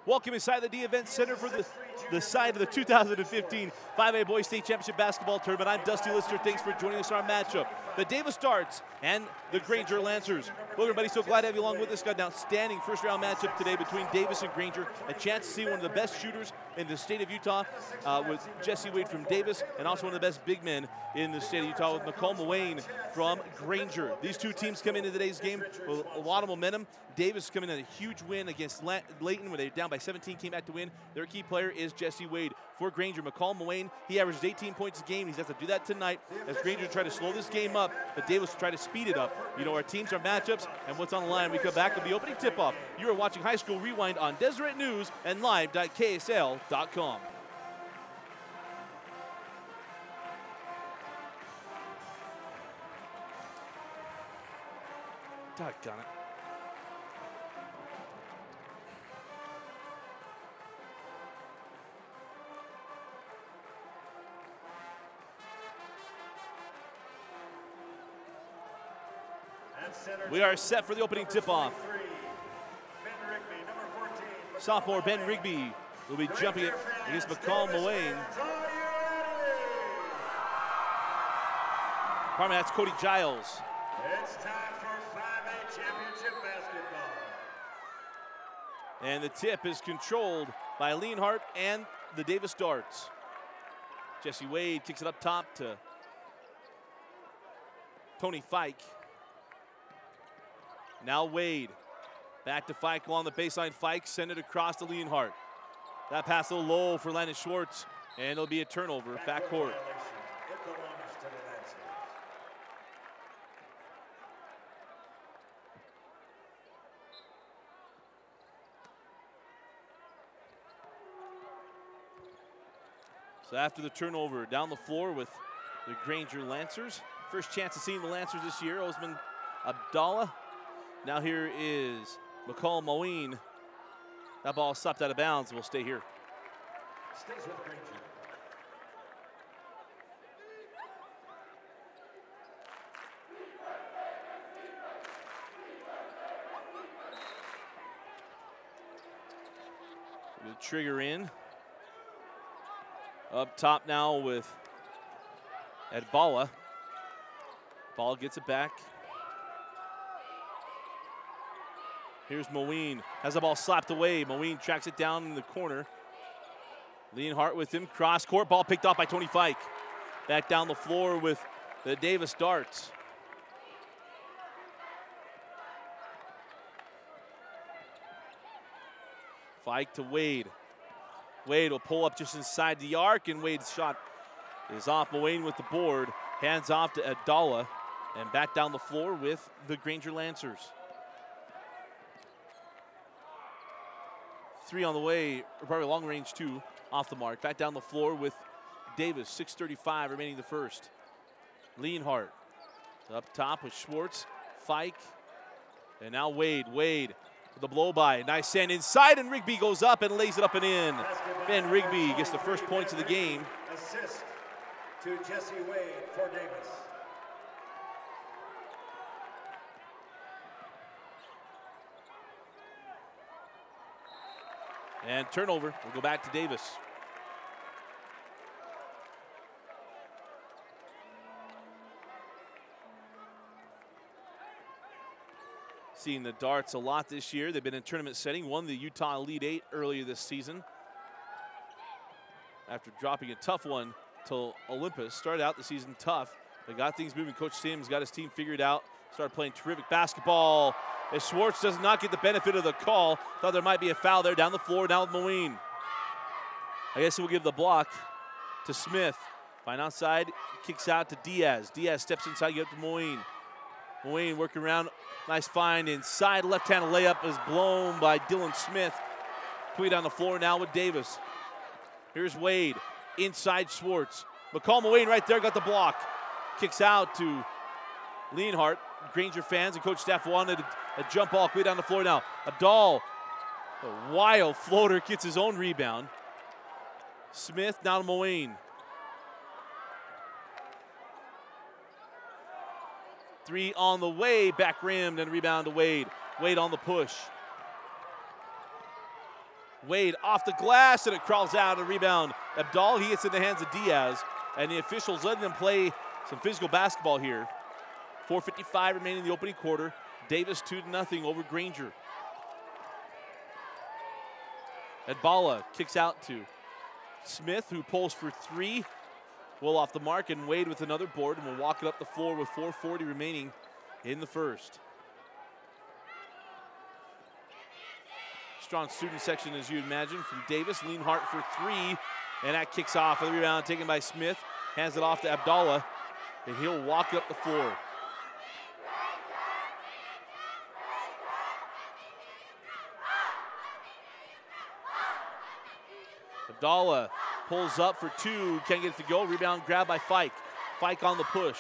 Welcome inside the D Event Center for the side of the 2015 5A Boys State Championship Basketball Tournament. I'm Dusty Lister. Thanks for joining us on our matchup. The Davis Darts and the Granger Lancers. Well, everybody, so glad to have you along with us. Got an outstanding first-round matchup today between Davis and Granger. A chance to see one of the best shooters in the state of Utah with Jesse Wade from Davis, and also one of the best big men in the state of Utah with McCall Muane from Granger. These two teams come into today's game with a lot of momentum. Davis coming in a huge win against Layton, where they were down by 17, came back to win. Their key player is Jesse Wade. For Granger, McCall Muane, he averages 18 points a game. He has to do that tonight as Granger try to slow this game up, but Davis will try to speed it up. You know our teams, our matchups, and what's on the line. We come back with the opening tip-off. You are watching High School Rewind on Deseret News and live.ksl.com. Doggone it. We are set for the opening tip-off. Sophomore Ben Rigby will be jumping it against McCall Muane. Pardon me, that's Cody Giles. It's time for 5A championship basketball. And the tip is controlled by Leonhardt and the Davis Darts. Jesse Wade kicks it up top to Tony Fike. Now Wade, back to Fike along the baseline. Fike send it across to Leonhardt. That pass a little low for Landon Schwartz, and it'll be a turnover, backcourt. So after the turnover, down the floor with the Granger Lancers. First chance of seeing the Lancers this year, Osman Abdallah. Now here is McCall Muane. That ball stopped out of bounds. Will stay here. Stays with Granger. The trigger in. Up top now with Adbala. Ball gets it back. Here's Muane, has the ball slapped away. Muane tracks it down in the corner. Leonhardt with him, cross court, ball picked off by Tony Fike. Back down the floor with the Davis Darts. Fike to Wade. Wade will pull up just inside the arc, and Wade's shot is off. Muane with the board, hands off to Abdallah, and back down the floor with the Granger Lancers. Three on the way, or probably long range two, off the mark. Back down the floor with Davis, 6:35 remaining the first. Leonhardt up top with Schwartz, Fike, and now Wade. Wade with the blow by. Nice send inside, and Rigby goes up and lays it up and in. Ben Rigby gets the first points of the game. Assist to Jesse Wade for Davis. And turnover, we'll go back to Davis. Seeing the Darts a lot this year. They've been in tournament setting, won the Utah Elite 8 earlier this season. After dropping a tough one to Olympus. Started out the season tough, but got things moving. Coach Sims got his team figured out. Started playing terrific basketball. As Schwartz does not get the benefit of the call. Thought there might be a foul there. Down the floor now with Muane. I guess he'll give the block to Smith. Fine outside, kicks out to Diaz. Diaz steps inside, get up to Muane. Muane working around, nice find inside. Left-hand layup is blown by Dylan Smith. Tweet on the floor now with Davis. Here's Wade, inside Schwartz. McCall Muane right there, got the block. Kicks out to Leonhardt. Granger fans and coach staff wanted a jump ball. Clear down the floor now. Abdal, a wild floater, gets his own rebound. Smith now to Muane. Three on the way, back rimmed and rebound to Wade. Wade on the push. Wade off the glass, and it crawls out. A rebound. Abdal, he gets in the hands of Diaz, and the officials letting them play some physical basketball here. 4:55 remaining in the opening quarter. Davis 2-0 over Granger. Adbala kicks out to Smith, who pulls for three. Well off the mark, and Wade with another board, and will walk it up the floor with 4:40 remaining in the first. Strong student section, as you'd imagine, from Davis. Leanhart for three, and that kicks off. The rebound taken by Smith. Hands it off to Abdallah, and he'll walk it up the floor. Abdallah pulls up for two, can't get it to go. Rebound grab by Fike. Fike on the push.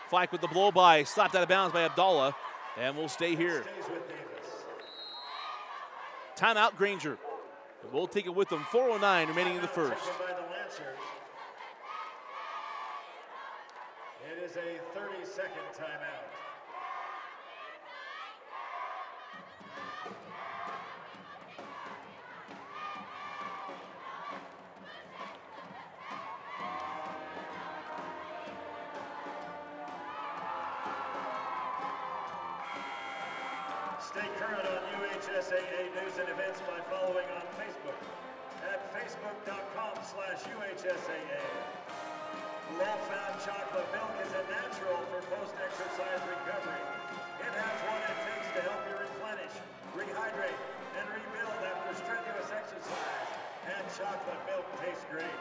Fike with the blow by, slapped out of bounds by Abdallah, and we'll stay here. Timeout Granger. We'll take it with them. 4:09 remaining in the first. It is a 30-second timeout. Stay current on UHSAA news and events by following on Facebook at facebook.com/UHSAA. Low-fat chocolate milk is a natural for post-exercise recovery. It has what it takes to help you replenish, rehydrate, and rebuild after strenuous exercise. And chocolate milk tastes great.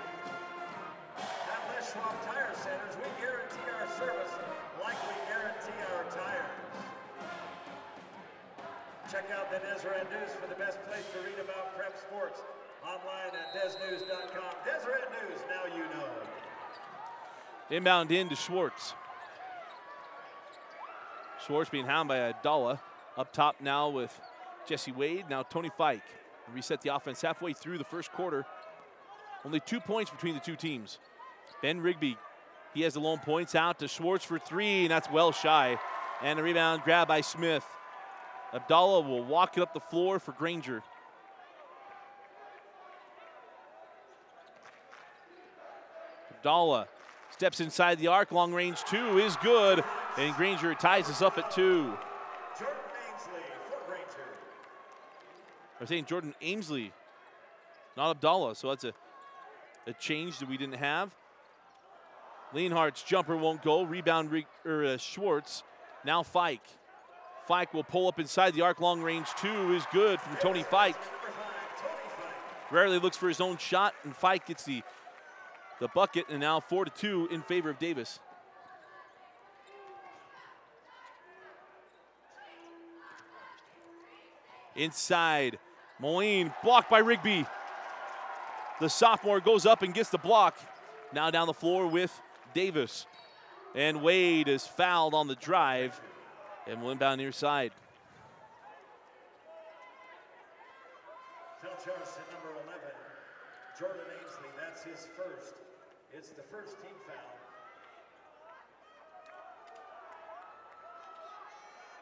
At Les Schwab Tire Centers, we guarantee our service like we guarantee our tires. Check out the Deseret News for the best place to read about prep sports. Online at desnews.com. Deseret News, now you know. Inbound in to Schwartz. Schwartz being hounded by Abdallah. Up top now with Jesse Wade. Now Tony Fike. Reset the offense halfway through the first quarter. Only 2 points between the two teams. Ben Rigby, he has the lone points out to Schwartz for three, and that's well shy. And a rebound grab by Smith. Abdallah will walk it up the floor for Granger. Abdallah steps inside the arc. Long range two is good. And Granger ties us up at 2. Jordan Ainsley for Granger. I'm saying Jordan Ainsley, not Abdallah. So that's a change that we didn't have. Leanhart's jumper won't go. Rebound Schwartz. Now Fike. Fike will pull up inside the arc. Long range two is good from Tony Fike. Rarely looks for his own shot, and Fike gets the bucket, and now 4-2 in favor of Davis. Inside, Moline blocked by Rigby. The sophomore goes up and gets the block. Now down the floor with Davis. And Wade is fouled on the drive. And will inbound near side. Foul charge to number 11, Jordan Ainsley. That's his first. It's the first team foul.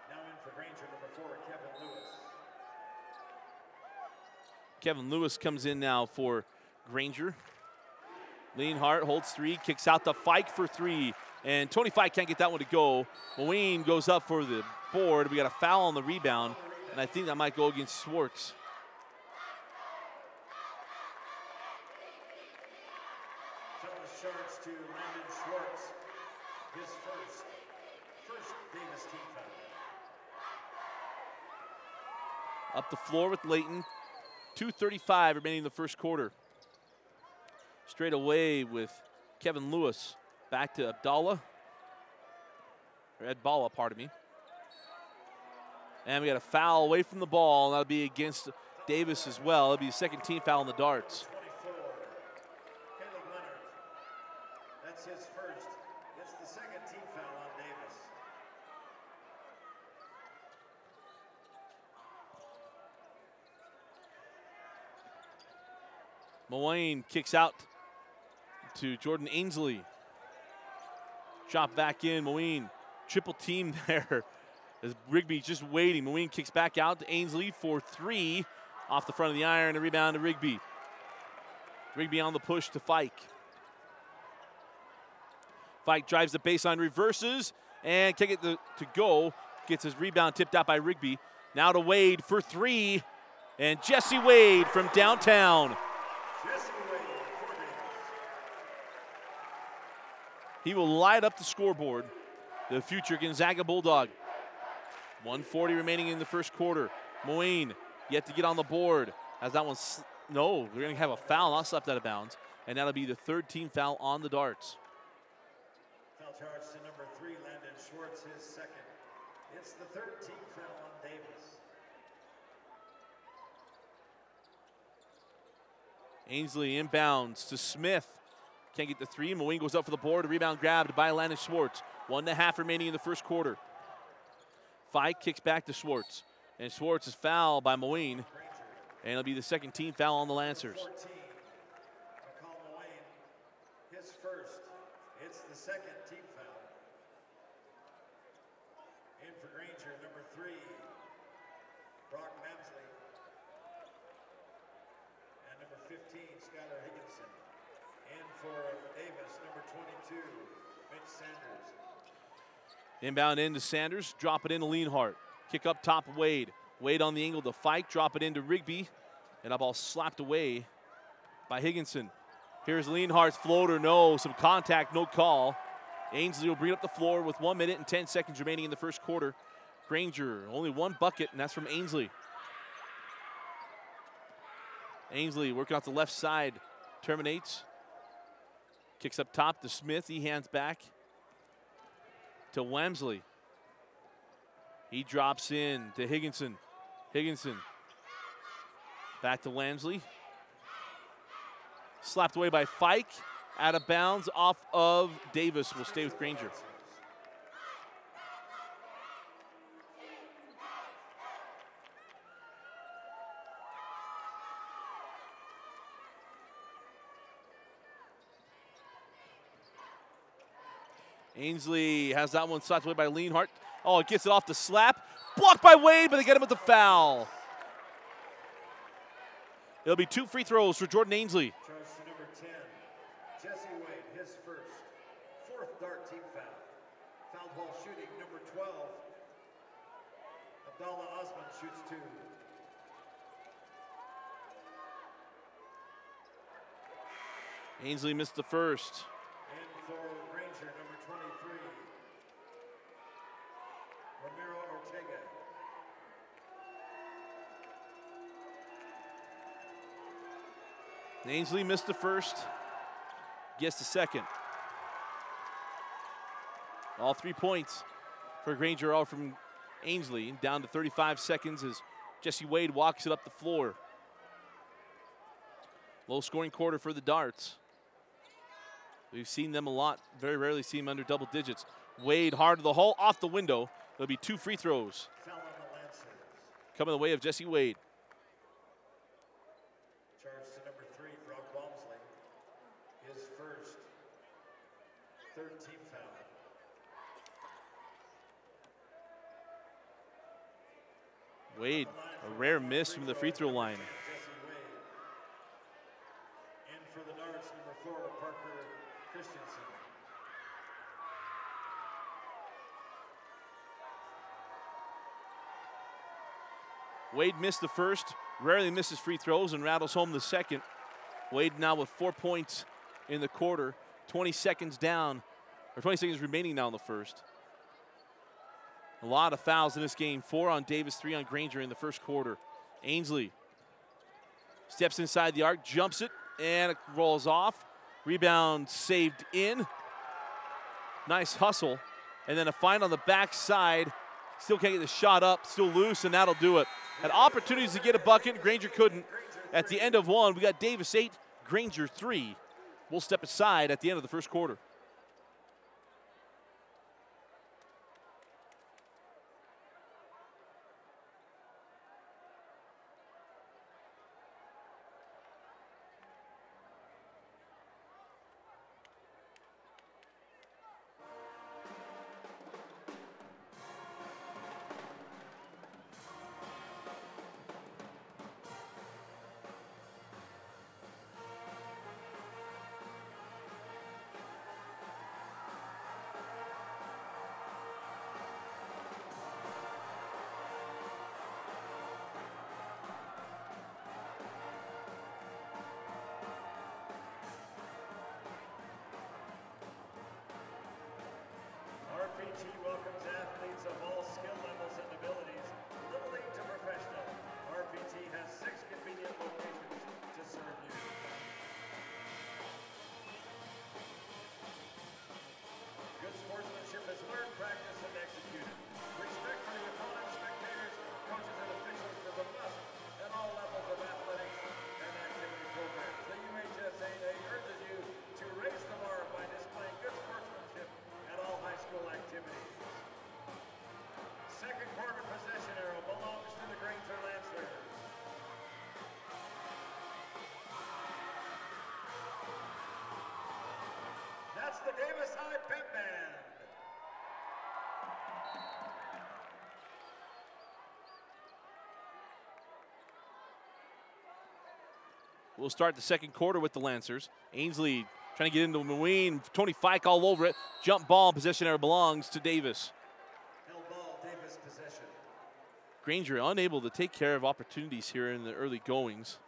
Now in for Granger, number 4, Kevin Lewis. Kevin Lewis comes in now for Granger. Leanhart holds three, kicks out to Fike for three. And Tony Fike can't get that one to go. Moline goes up for the board. We got a foul on the rebound, and I think that might go against Schwartz. Foul charge to Landon Schwartz. His first Davis team foul. Up the floor with Layton. 2:35 remaining in the first quarter. Straight away with Kevin Lewis. Back to Abdallah. Or Adbala, pardon me. And we got a foul away from the ball, and that'll be against Davis as well. It'll be the second team foul on the darts. 24, Caleb Leonard. That's his first. It's the second team foul on Davis. Moline kicks out to Jordan Ainsley. Shot back in, Moline triple team there as Rigby just waiting. Moline kicks back out to Ainsley for three, Off the front of the iron, a rebound to Rigby. Rigby on the push to Fike. Fike drives the baseline, reverses, and can't get to go. Gets his rebound tipped out by Rigby. Now to Wade for three, and Jesse Wade from downtown. He will light up the scoreboard. The future Gonzaga Bulldog. 1:40 remaining in the first quarter. Moine yet to get on the board. Has that one, no, we're gonna have a foul, not slapped out of bounds. And that'll be the third team foul on the Darts. Foul charge to number 3, Landon Schwartz, his second. It's the third team foul on Davis. Ainsley inbounds to Smith. Can't get the three. Moine goes up for the board. A rebound grabbed by Landon Schwartz. 1.5 remaining in the first quarter. Fike kicks back to Schwartz. And Schwartz is fouled by Moine. And it'll be the second team foul on the Lancers. 14. McCall Moine, his first. It's the second team foul. In for Granger, number 3, Brock Mamsley. And number 15, Skylar Higginson. In for Davis, number 22, Mitch Sanders. Inbound into Sanders, drop it into Lienhart. Kick up top, Wade. Wade on the angle to Fike, drop it into Rigby. And that ball slapped away by Higginson. Here's Lienhart's floater, no, some contact, no call. Ainsley will bring up the floor with 1 minute and 10 seconds remaining in the first quarter. Granger, only one bucket, and that's from Ainsley. Ainsley working off the left side, terminates. Kicks up top to Smith, he hands back to Wamsley. He drops in to Higginson. Higginson back to Wamsley. Slapped away by Fike. Out of bounds off of Davis. Will stay with Granger. Ainsley has that one slapped away by Lienhart. Oh, it gets it off the slap. Blocked by Wade, but they get him with the foul. It'll be 2 free throws for Jordan Ainsley. Charge to number 10, Jesse Wade, his first. 4th Dart team foul. Foul ball shooting, number 12, Abdallah Osman shoots 2. Ainsley missed the first. In for Granger, number 23, Ramiro Ortega. Ainsley missed the first, gets the second. All 3 points for Granger, all from Ainsley. Down to 35 seconds as Jesse Wade walks it up the floor. Low scoring quarter for the Darts. We've seen them a lot, very rarely see them under double digits. Wade hard to the hole, off the window. There'll be 2 free throws. Foul on the Lancers. Coming the way of Jesse Wade. Charge to number 3, Brock Walmsley, his first. 3rd team foul. Wade, a rare miss from the free throw line. Jesse Wade. In for the Darts, number 4, Parker Christensen. Wade missed the first, rarely misses free throws and rattles home the second. Wade now with 4 points in the quarter, 20 seconds down, or 20 seconds remaining now in the first. A lot of fouls in this game, 4 on Davis, 3 on Granger in the first quarter. Ainsley steps inside the arc, jumps it, and it rolls off. Rebound saved in. Nice hustle. And then a find on the backside. Still can't get the shot up, still loose, and that'll do it. Had opportunities to get a bucket, Granger couldn't. At the end of one, we got Davis 8, Granger 3. We'll step aside at the end of the first quarter. athletes of all skill levels and abilities, Little League to professional. RPT has 6 convenient locations to serve you. Good sportsmanship is learned, practiced, and executed. Respect for the opponent, spectators, coaches, and officials is a must at all levels of athletics and activity programs. The UHSAA urges you to raise the bar by displaying good sportsmanship at all high school activities. Second quarter possession arrow belongs to the Granger Lancers. That's the Davis High Pep Band. We'll start the second quarter with the Lancers. Ainsley trying to get into Moeen. Tony Fike all over it. Jump ball, possession error belongs to Davis. Held ball, Davis possession. Granger unable to take care of opportunities here in the early goings.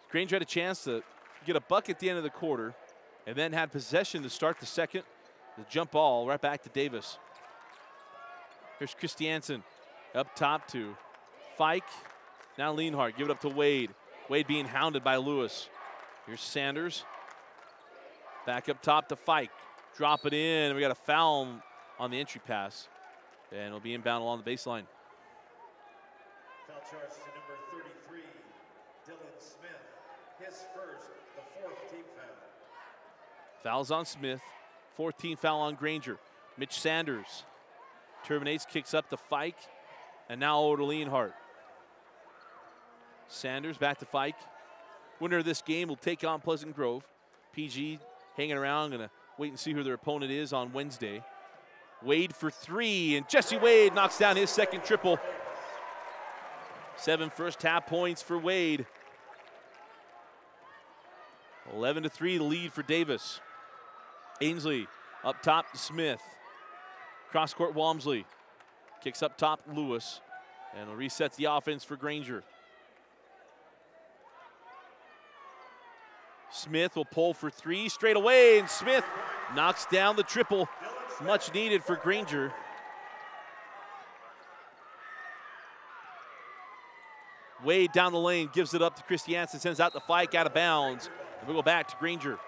Granger had a chance to get a buck at the end of the quarter and then had possession to start the second. The jump ball right back to Davis. Here's Christiansen up top to Fike. Now Lienhardt, give it up to Wade. Wade being hounded by Lewis. Here's Sanders. Back up top to Fike. Drop it in. We got a foul on the entry pass. And it'll be inbound along the baseline. Foul charge to number 33, Dylan Smith. His first, the 4th team foul. Fouls on Smith. 4th team foul on Granger. Mitch Sanders terminates, kicks up to Fike. And now over to Lienhardt. Sanders back to Fike. Winner of this game will take on Pleasant Grove. PG hanging around, gonna wait and see who their opponent is on Wednesday. Wade for 3, and Jesse Wade knocks down his second triple. 7 first half points for Wade. 11-3 the lead for Davis. Ainsley up top to Smith. Cross court Walmsley. Kicks up top Lewis. And resets the offense for Granger. Smith will pull for 3 straight away, and Smith knocks down the triple. Much needed for Granger. Wade down the lane, gives it up to Christiansen, sends out the Fike out of bounds. And we go back to Granger.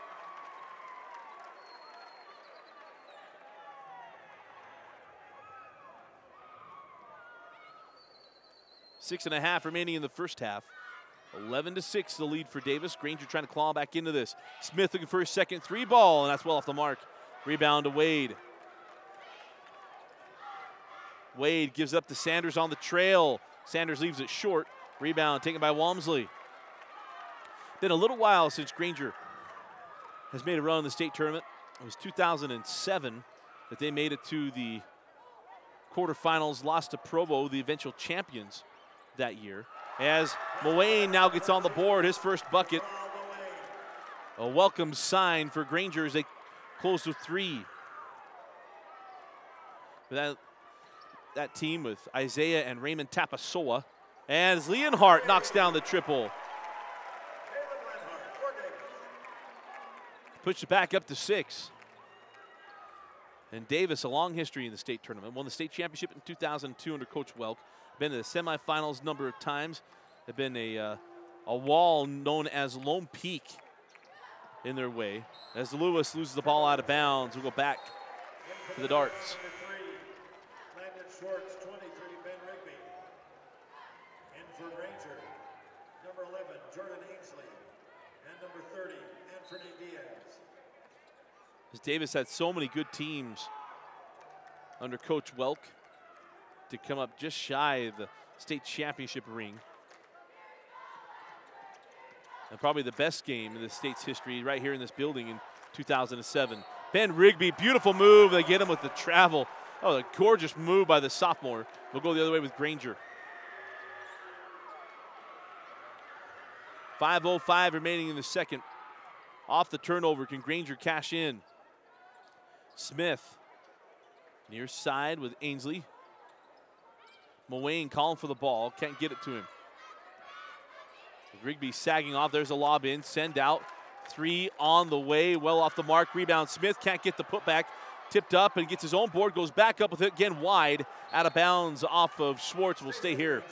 Six and a half remaining in the first half. 11-6 the lead for Davis. Granger trying to claw back into this. Smith looking for his second 3 ball, and that's well off the mark. Rebound to Wade. Wade gives up to Sanders on the trail. Sanders leaves it short. Rebound taken by Walmsley. Been a little while since Granger has made a run in the state tournament. It was 2007 that they made it to the quarterfinals, lost to Provo, the eventual champions that year. As Moeen now gets on the board, his first bucket. A welcome sign for Granger as they close to 3. That team with Isaiah and Raymond Tapasoa. As Lienhardt knocks down the triple. Pushed it back up to 6. And Davis, a long history in the state tournament. Won the state championship in 2002 under Coach Welk. Been to the semifinals a number of times. Have been a wall known as Lone Peak in their way. As Lewis loses the ball out of bounds, we'll go back to the darts. Landon Schwartz, 23, Ben Rigby. In for Granger, number 11, Jordan Ainsley. And number 30, Anthony Diaz. As Davis had so many good teams under Coach Welk to come up just shy of the state championship ring. And probably the best game in the state's history right here in this building in 2007. Ben Rigby, beautiful move. They get him with the travel. Oh, a gorgeous move by the sophomore. We'll go the other way with Granger. 5:05 remaining in the second. Off the turnover, can Granger cash in? Smith, near side with Ainsley. Moeen calling for the ball, can't get it to him. Rigby sagging off, there's a lob in, send out Three on the way, well off the mark. Rebound, Smith can't get the putback. Tipped up and gets his own board, goes back up with it again wide, out of bounds off of Schwartz. Will stay here.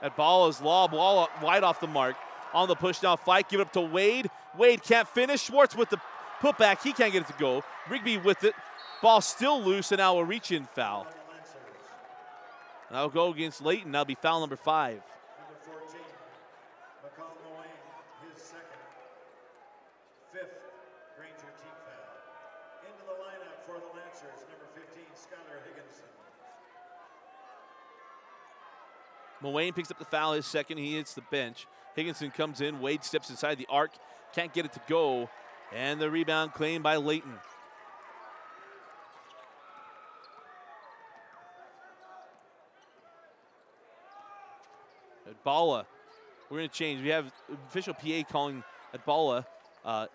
At Bala's lob, ball wide off the mark. On the push now, fight, give it up to Wade. Wade can't finish. Schwartz with the putback, he can't get it to go. Rigby with it. Ball still loose, and now a reach-in foul. That'll go against Layton. That'll be foul number 5. Number 14, his second. 5th Granger team foul. Into the lineup for the Lancers, number 15, Skylar Higginson. Mullane picks up the foul, his second. He hits the bench. Higginson comes in. Wade steps inside the arc. Can't get it to go. And the rebound claimed by Layton. Bala, we're going to change. We have official PA calling at Bala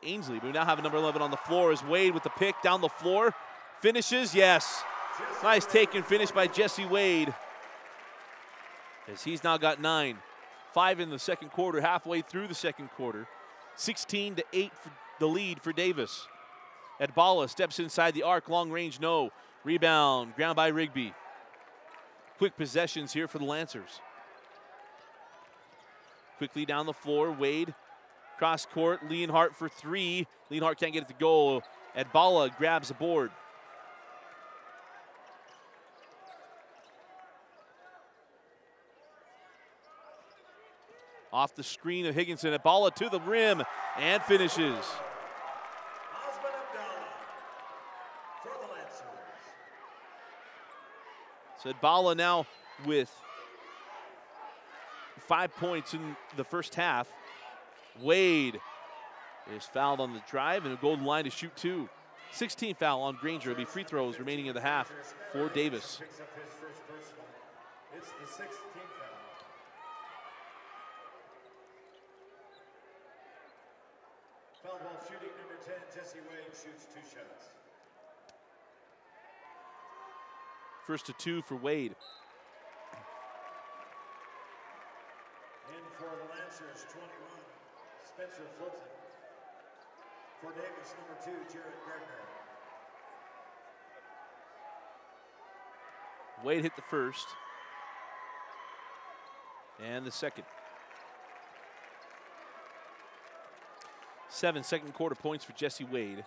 Ainsley, but we now have a number 11 on the floor as Wade with the pick down the floor. Finishes, yes. Nice take and finish by Jesse Wade, as he's now got 9. 5 in the second quarter, halfway through the second quarter. 16-8 for the lead for Davis. Bala steps inside the arc, long range, no. Rebound, ground by Rigby. Quick possessions here for the Lancers. Quickly down the floor, Wade, cross court, Leonhardt for 3. Leonhardt can't get it to go. Bala grabs the board. Off the screen of Higginson, Bala to the rim and finishes. So Bala now with 5 points in the first half. Wade is fouled on the drive and a golden line to shoot 2. 16 foul on Granger. It'll be free throws remaining in the half for Davis. It's the 6th team foul. Foul ball shooting number 10, Jesse Wade shoots 2 shots. First to 2 for Wade. For the Lancers, 21, Spencer Fulton. For Davis, number 2, Jared Granger. Wade hit the first. And the second. 7 second quarter points for Jesse Wade.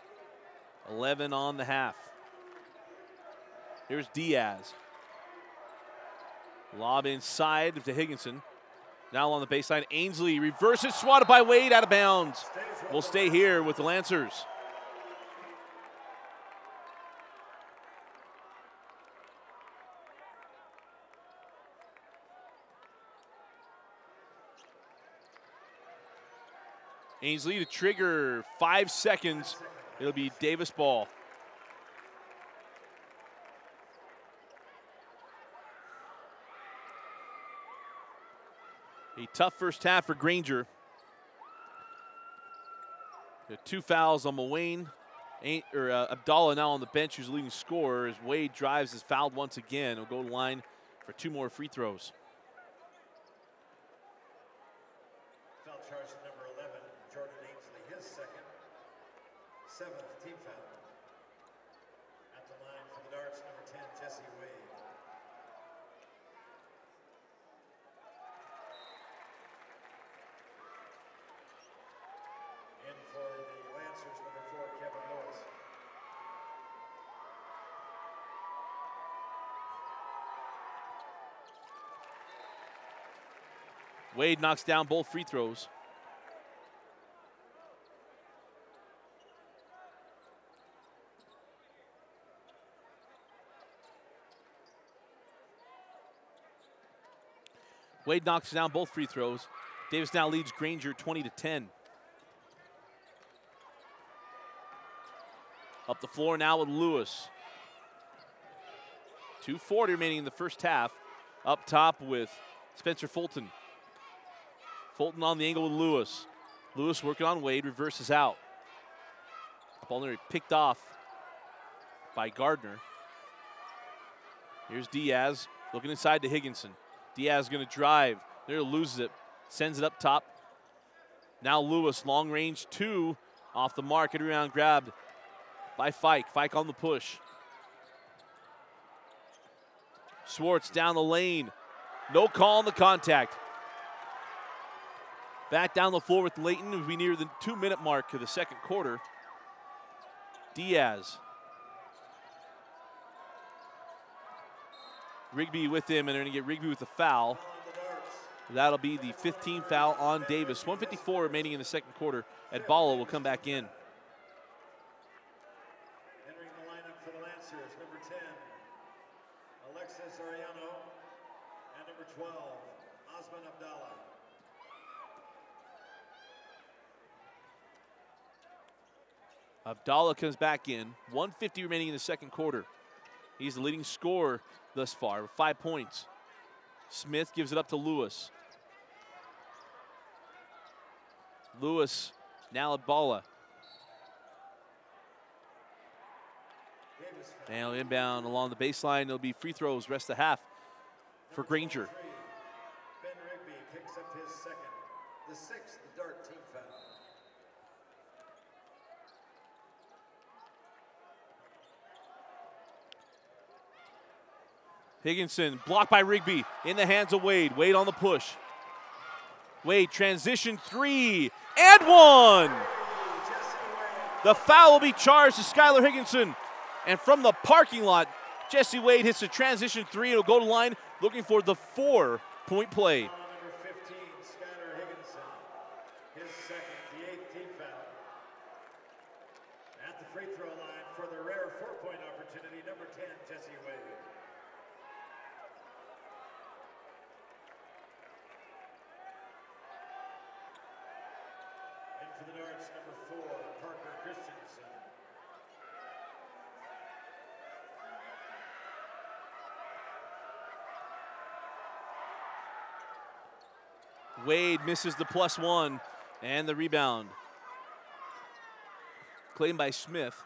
11 on the half. Here's Diaz. Lob inside to Higginson. Now on the baseline, Ainsley reverses, swatted by Wade, out of bounds. Will stay here with the Lancers. Ainsley to trigger, 5 seconds. It'll be Davis ball. A tough first half for Granger. 2 fouls on Mullane. Abdallah now on the bench, who's the leading scorer, as Wade drives, is fouled once again. He'll go to the line for 2 more free throws. Foul charge number 11, Jordan Ainsley, his second. 7th team foul. At the line for the Darts, number 10, Jesse Wade. For the Lancers, number 4, Kevin Lewis. Wade knocks down both free throws. Wade knocks down both free throws. Davis now leads Granger 20-10. Up the floor now with Lewis. 2:40 remaining in the first half. Up top with Spencer Fulton. Fulton on the angle with Lewis. Lewis working on Wade, reverses out. Ball nearly picked off by Gardner. Here's Diaz looking inside to Higginson. Diaz going to drive. There, loses it. Sends it up top. Now Lewis, long range 2 off the mark. Good rebound grabbed by Fike. Fike on the push. Schwartz down the lane. No call on the contact. Back down the floor with Layton as we near the 2-minute mark of the second quarter. Diaz. Rigby with him, and they're going to get Rigby with the foul. That'll be the 15th foul on Davis. 1:54 remaining in the second quarter. Adbala will come back in. Entering the lineup for the Lancers, number 10, Alexis Arellano, and number 12, Osman Abdallah. Abdallah comes back in. 1:50 remaining in the second quarter. He's the leading scorer thus far with 5 points. Smith gives it up to Lewis. Lewis, now Abdallah. Now inbound along the baseline. It'll be free throws rest of the half for Granger. Ben Rigby picks up his second, the 6th Dart team foul. Higginson blocked by Rigby in the hands of Wade. Wade on the push. Wade transition 3 and 1. The foul will be charged to Skylar Higginson. And from the parking lot, Jesse Wade hits the transition 3 and will go to line looking for the 4-point play. Number 15, Skylar Higginson, his second, the 8th team foul. At the free throw line for the rare 4-point opportunity, number 10, Jesse Wade. And for the Darts, number 4, Parker Christensen. Wade misses the +1 and the rebound. Claimed by Smith.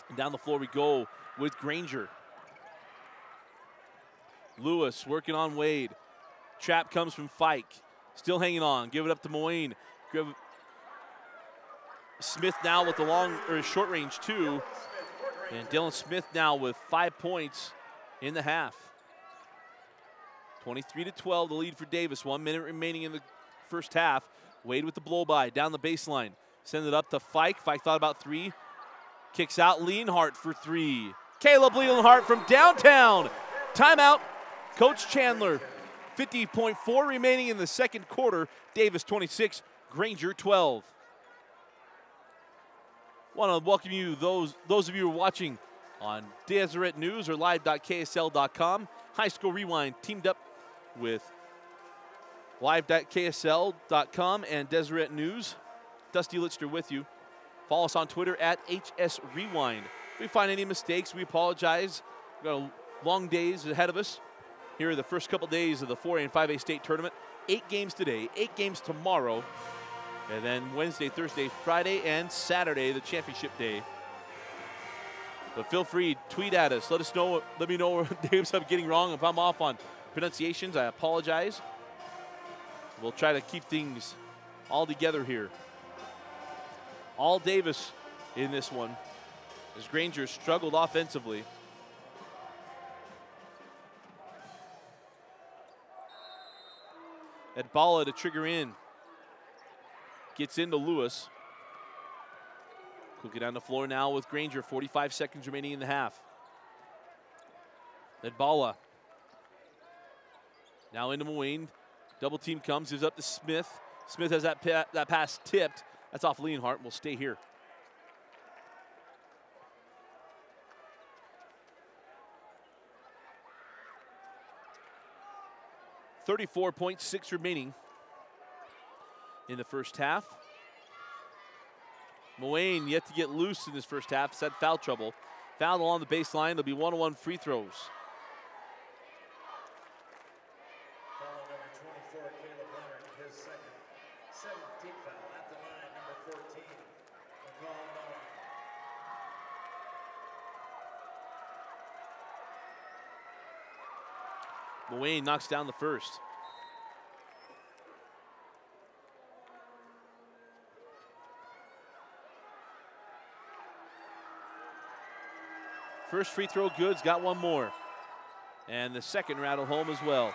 And down the floor we go with Granger. Lewis working on Wade. Trap comes from Fike. Still hanging on. Give it up to Moyne. Smith now with the long or short range 2. And Dylan Smith now with 5 points in the half. 23-12, the lead for Davis. 1 minute remaining in the first half. Wade with the blow-by down the baseline. Send it up to Fike. Fike thought about 3. Kicks out Leonhardt for 3. Caleb Leonhardt from downtown. Timeout, Coach Chandler. 50.4 remaining in the second quarter. Davis 26, Granger 12. Want to welcome you, those of you who are watching on Deseret News or live.ksl.com. High School Rewind teamed up with live.ksl.com and Deseret News. Dusty Litster with you. Follow us on Twitter at HS Rewind. If we find any mistakes, we apologize. We've got long days ahead of us. Here are the first couple days of the 4A and 5A state tournament. 8 games today, 8 games tomorrow. And then Wednesday, Thursday, Friday, and Saturday, the championship day. But feel free, tweet at us. Let us know. Let me know where Dave's up getting wrong. If I'm off on pronunciations, I apologize. We'll try to keep things all together here. All Davis in this one as Granger struggled offensively. Adbala to trigger in. Gets into Lewis. Cooking down the floor now with Granger. 45 seconds remaining in the half. Adbala. Now into Moyne. Double team comes. Gives up to Smith. Smith has that pass tipped. That's off Leonhardt. Will stay here. .6 remaining in the first half. Moyne yet to get loose in this first half. He's had foul trouble. Foul along the baseline. There'll be 1-on-1 free throws. Foul number 24, Caleb Leonard, his second. 17th foul at the line, number 14, McCall Mullen. Wayne knocks down the first. First free throw good's got one more. And the second rattle home as well.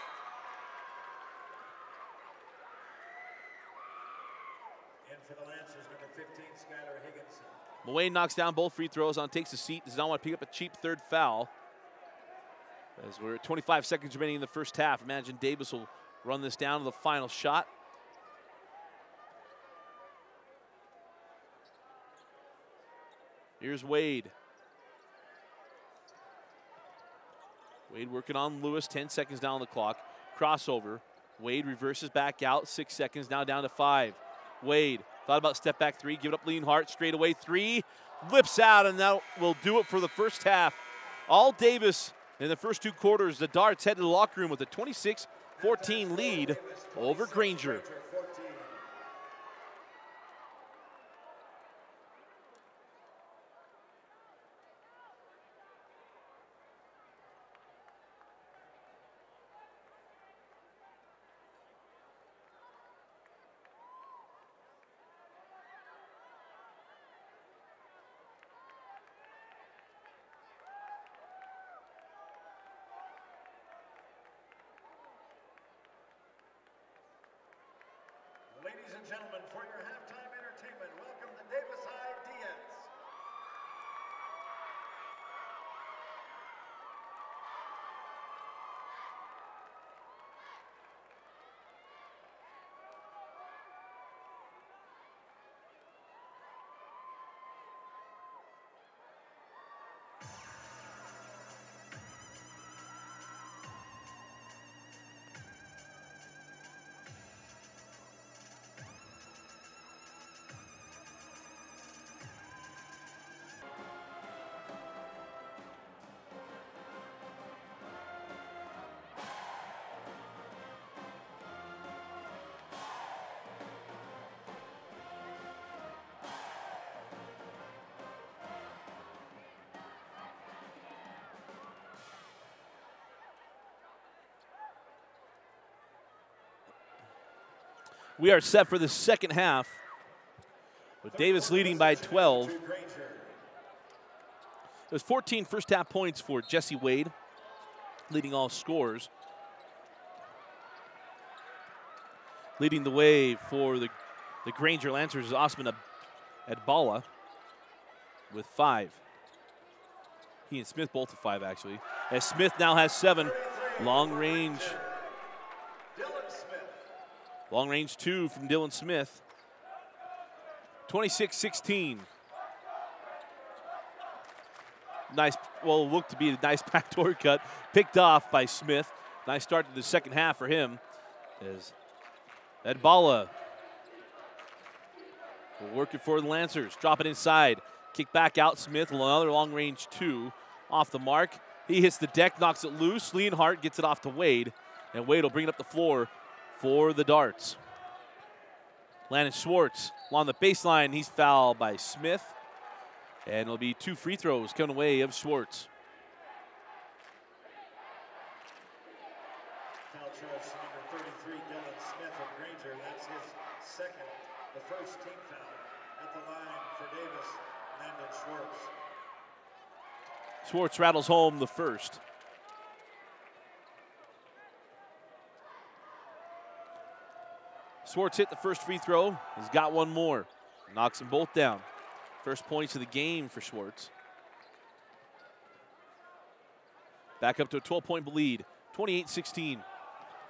In for the Lancers, number 15, Skylar Higginson. Wayne knocks down both free throws, takes a seat, does not want to pick up a cheap third foul. As we're at 25 seconds remaining in the first half. Imagine Davis will run this down to the final shot. Here's Wade. Wade working on Lewis, 10 seconds down on the clock. Crossover. Wade reverses back out, 6 seconds, now down to 5. Wade thought about step back three, give it up Leonhardt, straight away three. Lips out, and that will do it for the first half. All Davis in the first 2 quarters. The Darts head to the locker room with a 26-14 lead over Granger. Ladies and gentlemen, for your halftime entertainment, welcome the Davis Ideas. We are set for the second half, with Davis leading by 12. It was 14 first half points for Jesse Wade, leading all scorers. Leading the way for the Granger Lancers is Osman Adbala with 5. He and Smith both with 5, actually. As Smith now has 7. Long range. Long range 2 from Dylan Smith. 26-16. Nice, well, looked to be a nice backdoor cut. Picked off by Smith. Nice start to the second half for him. As Adbala working for the Lancers. Drop it inside. Kick back out Smith. Another long range 2 off the mark. He hits the deck, knocks it loose. Leonhardt gets it off to Wade. And Wade will bring it up the floor for the Darts. Landon Schwartz along the baseline. He's fouled by Smith. And it'll be 2 free throws coming away of Schwartz. Foul charge number 33, Dylan Smith of Granger. That's his second, the first team foul at the line for Davis, Landon Schwartz. Schwartz rattles home the first. Schwartz hit the first free throw. He's got one more. Knocks them both down. First points of the game for Schwartz. Back up to a 12-point lead. 28-16.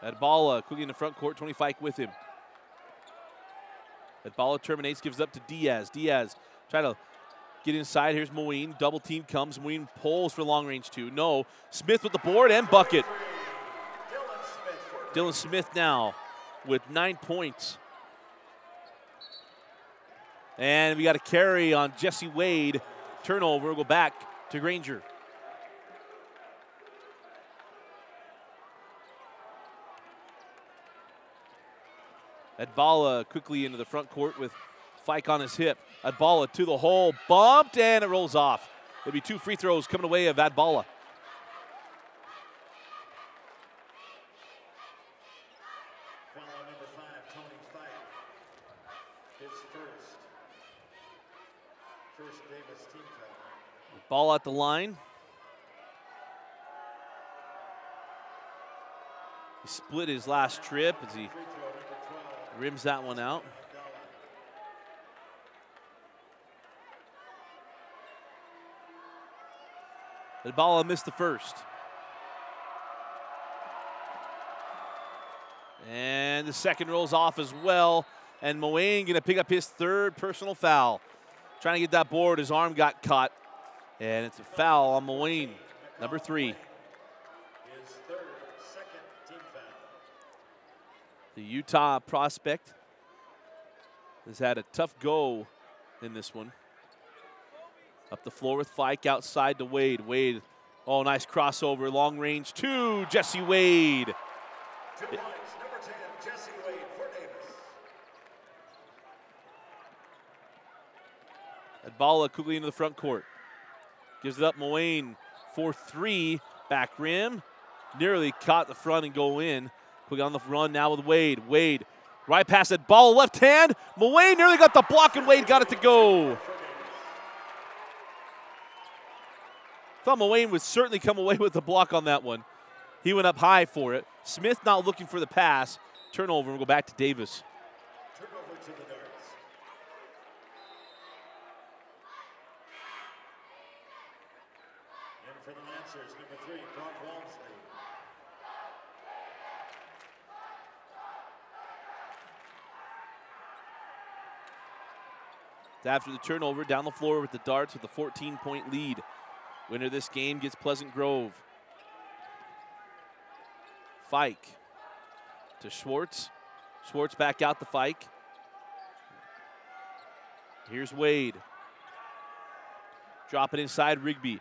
Adbala quickly in the front court. 25 with him. Adbala terminates, gives up to Diaz. Diaz trying to get inside. Here's Moeen. Double team comes. Moeen pulls for long range 2. No. Smith with the board and bucket. Dylan Smith now with 9 points. And we got a carry on Jesse Wade. Turnover. We'll go back to Granger. Adbala quickly into the front court with Fike on his hip. Adbala to the hole. Bumped, and it rolls off. There'll be 2 free throws coming away of Adbala. Foul on number 5, Tony Fight. His first Davis team foul. Ball at the line. He split his last trip as he rims that one out. The ball missed the first. And the second rolls off as well. And Moane gonna pick up his third personal foul. Trying to get that board, his arm got caught. And it's a foul on Moane, number 3. His second team foul. The Utah prospect has had a tough go in this one. Up the floor with Fike, outside to Wade. Wade, oh, nice crossover, long range to Jesse Wade. 2 points, number 10, Jesse Wade for Davis. Adbala quickly into the front court. Gives it up, Moane for 3, back rim. Nearly caught the front and go in. Quick on the run now with Wade. Wade, right past it, ball left hand. Moane nearly got the block and Wade got it to go. Thought Moane would certainly come away with the block on that one. He went up high for it. Smith not looking for the pass. Turnover, we'll go back to Davis. Turnover to the Darts. And for the Lancers, number 3, Brock Walmsley. After the turnover, down the floor with the Darts with a 14-point lead. Winner of this game gets Pleasant Grove. Fike to Schwartz. Schwartz back out to Fike. Here's Wade. Drop it inside Rigby.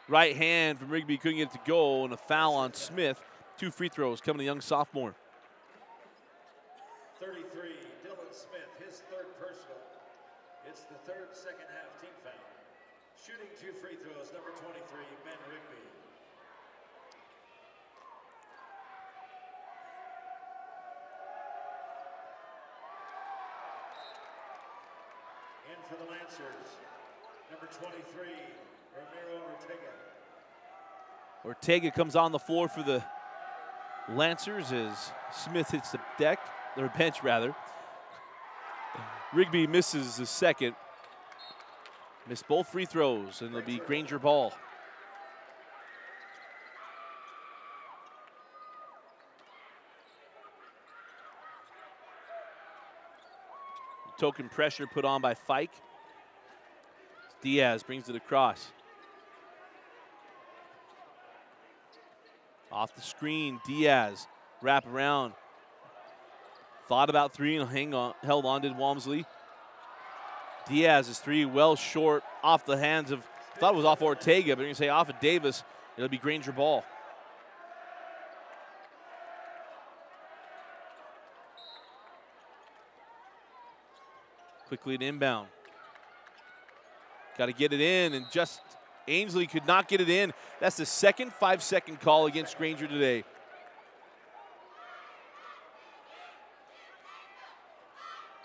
Right hand from Rigby, couldn't get it to go, and a foul on Smith. 2 free throws coming to young sophomore. 33, Dylan Smith, his third personal. It's the third second half team foul. Shooting 2 free throws, number 23, Ben Rigby. And for the Lancers, number 23, Ramiro Ortega. Ortega comes on the floor for the Lancers as Smith hits the deck, or bench rather. Rigby misses the second. Missed both free throws, and it'll be Granger ball. Token pressure put on by Fike. Diaz brings it across. Off the screen, Diaz, wrap around. Thought about 3 and held on, did Walmsley. Diaz's 3 well short, off the hands of, thought it was off Ortega, but you're gonna say off of Davis. It'll be Granger ball. Quickly an inbound. Got to get it in, and just Ainsley could not get it in. That's the second 5-second call against Granger today.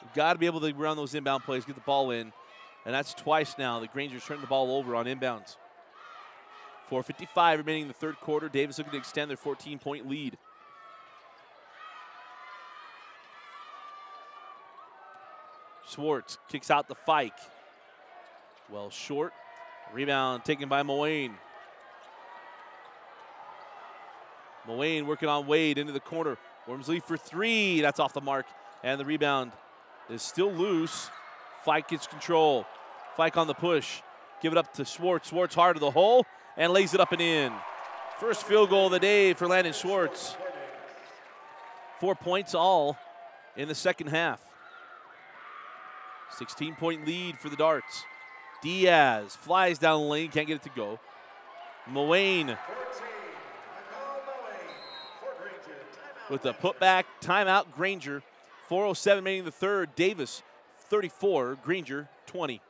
You've got to be able to run those inbound plays, get the ball in, and that's twice now that Granger's turned the ball over on inbounds. 4:55 remaining in the third quarter. Davis looking to extend their 14-point lead. Schwartz kicks out the Fike. Well short. Rebound taken by Moane. Moane working on Wade into the corner. Wormsley for 3. That's off the mark. And the rebound is still loose. Fike gets control. Fike on the push. Give it up to Schwartz. Schwartz hard to the hole and lays it up and in. First field goal of the day for Landon Schwartz. 4 points all in the second half. 16-point lead for the Darts. Diaz flies down the lane, can't get it to go. Moane with the putback, timeout, Granger. 4:07 remaining in the third. Davis 34, Granger 20.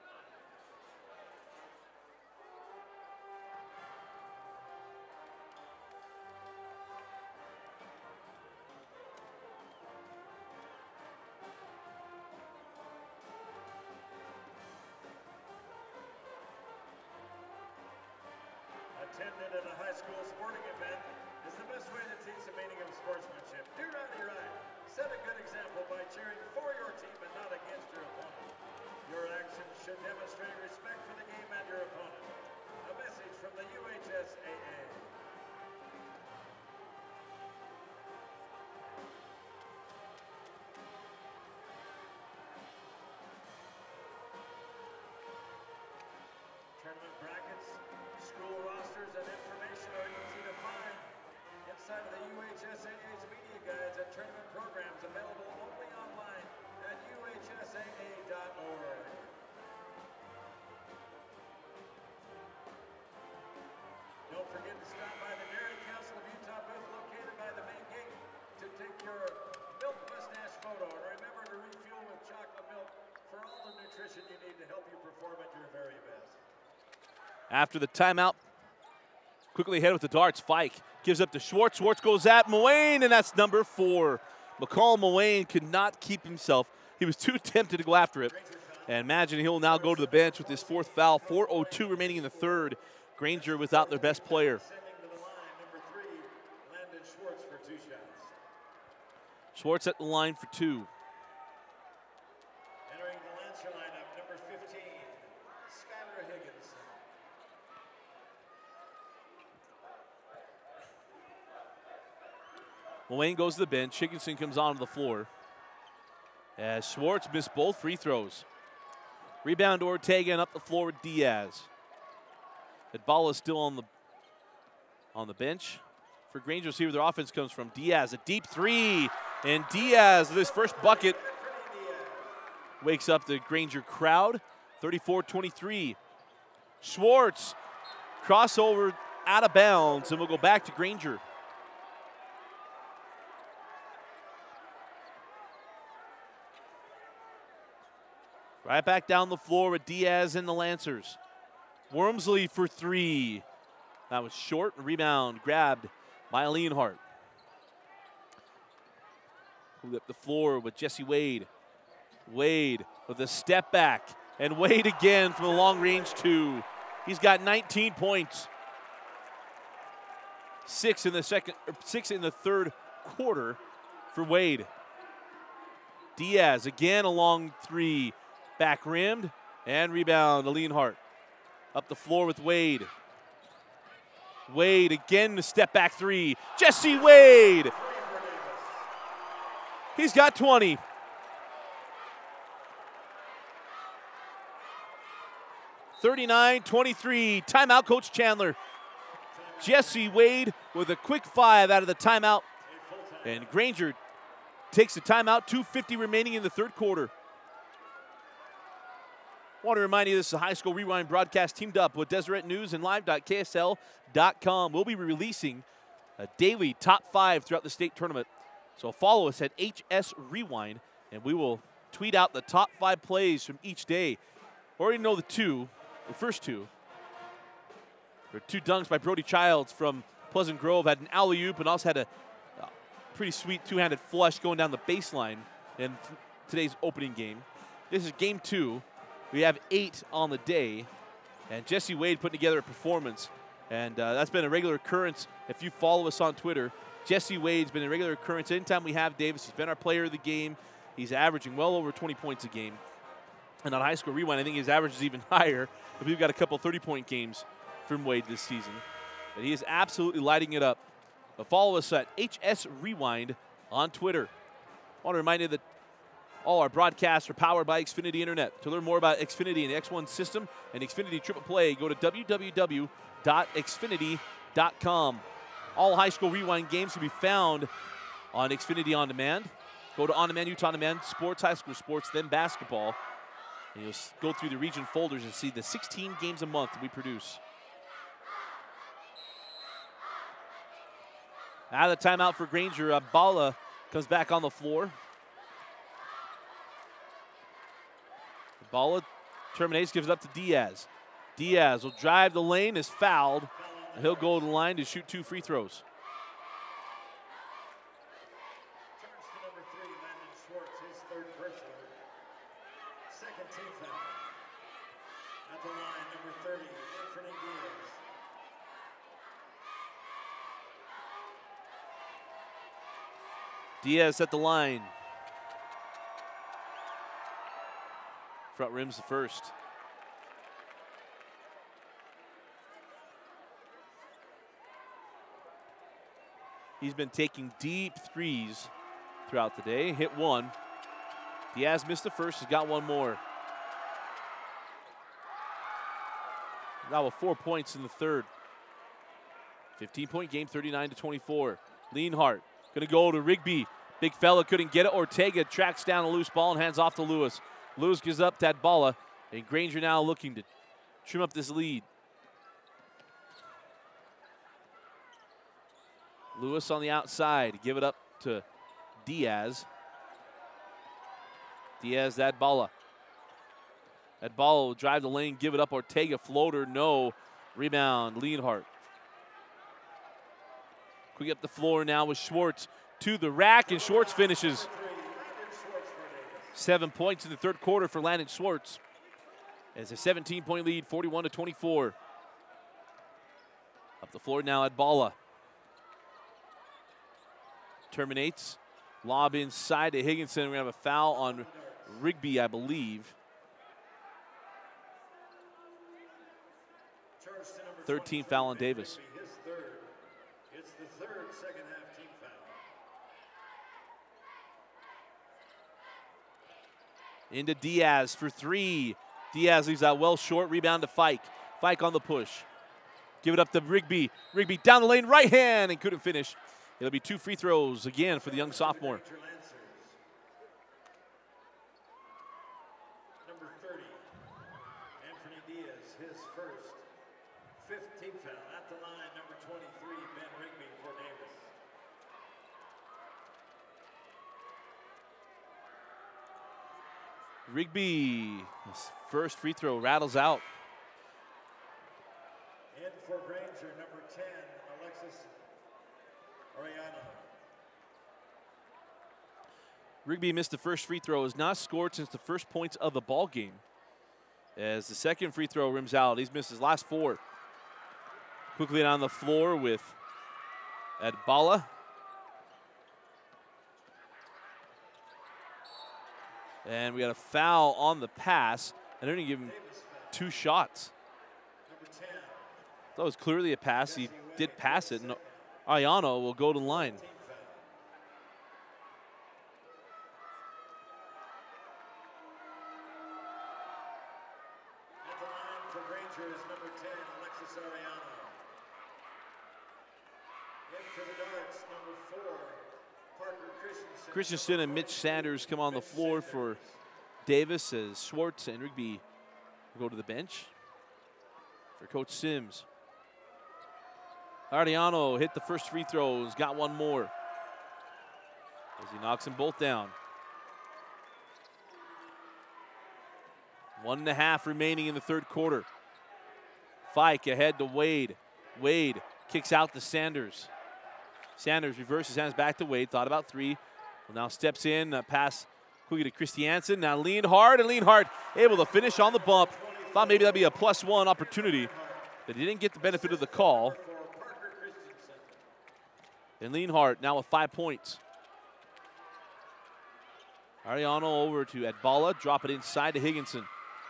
attended at a high school sporting event is the best way to teach the meaning of sportsmanship. Do righty right. Set a good example by cheering for your team and not against your opponent. Your actions should demonstrate respect for the game and your opponent. A message from the UHSAA. Tournament brackets, school rosters, and information are easy to find inside of the UHSAA's media guides and tournament programs available only online at UHSAA.org. Don't forget to stop by the Dairy Council of Utah booth located by the main gate to take your milk mustache photo. And remember to refuel with chocolate milk for all the nutrition you need to help you perform at your very best. After the timeout, quickly ahead with the darts. Fike gives up to Schwartz. Schwartz goes at Muane, and that's number 4. McCall Muane could not keep himself. He was too tempted to go after it. And imagine he'll now go to the bench with his 4th foul. 4:02 remaining in the 3rd. Granger without their best player. Schwartz at the line for 2. Entering the Lancer lineup, number 15, Skylar Higgins. Muane goes to the bench. Higginson comes onto the floor as Schwartz missed both free throws. Rebound to Ortega and up the floor with Diaz. Adbala is still on the bench for Granger. See where their offense comes from. Diaz, a deep 3, and Diaz with his first bucket wakes up the Granger crowd. 34-23. Schwartz crossover out of bounds, and we'll go back to Granger. Right back down the floor with Diaz and the Lancers. Wormsley for 3. That was short. Rebound grabbed by Leonhardt. Moved up the floor with Jesse Wade. Wade with a step back. And Wade again from the long range 2. He's got 19 points. 6 in the 3rd quarter for Wade. Diaz again a long 3. Back rimmed and rebound to Leonhardt. Up the floor with Wade. Wade again, the step back 3. Jesse Wade. He's got 20. (39-23). Timeout, Coach Chandler. Jesse Wade with a quick 5 out of the timeout. And Granger takes the timeout. 2:50 remaining in the 3rd quarter. I want to remind you this is a High School Rewind broadcast teamed up with Deseret News and live.ksl.com. We'll be releasing a daily top 5 throughout the state tournament. So follow us at HS Rewind, and we will tweet out the top 5 plays from each day. Already know the first 2. There were 2 dunks by Brody Childs from Pleasant Grove, had an alley-oop, and also had a pretty sweet 2-handed flush going down the baseline in today's opening game. This is game 2. We have 8 on the day, and Jesse Wade putting together a performance, and that's been a regular occurrence. If you follow us on Twitter, Jesse Wade's been a regular occurrence. Anytime we have Davis, he's been our player of the game. He's averaging well over 20 points a game. And on High School Rewind, I think his average is even higher. But we've got a couple 30-point games from Wade this season. But he is absolutely lighting it up. But follow us at HS Rewind on Twitter. I want to remind you that all our broadcasts are powered by Xfinity Internet. To learn more about Xfinity and the X1 system and Xfinity Triple Play, go to www.xfinity.com. All High School Rewind games can be found on Xfinity On Demand. Go to On Demand, Utah On Demand, Sports, High School Sports, then Basketball. And you'll go through the region folders and see the 16 games a month that we produce. Out of the timeout for Granger, Bala comes back on the floor. Bala terminates, gives it up to Diaz. Diaz will drive the lane, is fouled, and he'll go to the line to shoot 2 free throws. Turns to number 3, Landon Schwartz, his 3rd personal. 2nd team foul. At the line, number 30, Anthony Diaz. Diaz at the line. Front rim's the first. He's been taking deep threes throughout the day. Hit one. Diaz missed the first. He's got one more. Now with 4 points in the third. 15-point game, 39-24. Lienhart gonna go to Rigby. Big fella couldn't get it. Ortega tracks down a loose ball and hands off to Lewis. Lewis gives up to Adbala, and Granger now looking to trim up this lead. Lewis on the outside, give it up to Diaz. Diaz, Adbala. Adbala will drive the lane, give it up. Ortega, floater, no. Rebound, Lienhart. Quick up the floor now with Schwartz to the rack, and Schwartz finishes. 7 points in the third quarter for Landon Schwartz. It's a 17-point lead, 41-24. Up the floor now, Adbala. Terminates. Lob inside to Higginson. We have a foul on Rigby, I believe. 13th foul on Davis. It's the third second-half team foul. Into Diaz for three. Diaz leaves that well short. Rebound to Fike. Fike on the push. Give it up to Rigby. Rigby down the lane, right hand, and couldn't finish. It'll be 2 free throws again for the young sophomore. Number 30, Anthony Diaz, his first. 5th team foul at the line, number 23, Ben Rigby for Davis. Rigby, his first free throw rattles out. In for Granger, number 10, Alexis Arellano. Rigby missed the first free throw, has not scored since the first points of the ball game. As the second free throw rims out, he's missed his last 4. Quickly down the floor with Adbala. And we got a foul on the pass. And they're going to give him 2 shots. That was clearly a pass. He did pass it, and Arellano will go to the line. At the line for Granger is number 10, Alexis Arellano. In for the Darts, number 4, Parker Christensen. Christensen and Mitch Sanders come on the floor for Davis as Schwartz and Rigby will go to the bench for Coach Sims. Arellano hit the first free throws, got one more as he knocks them both down. 1.5 remaining in the third quarter. Fike ahead to Wade. Wade kicks out to Sanders. Sanders reverses, hands back to Wade. Thought about 3. Well, now steps in, pass quickly to Christiansen. Now Lienhart, and Lienhart able to finish on the bump. Thought maybe that'd be a +1 opportunity, but he didn't get the benefit of the call. And Lienhart now with 5 points. Arellano over to Adbala, drop it inside to Higginson.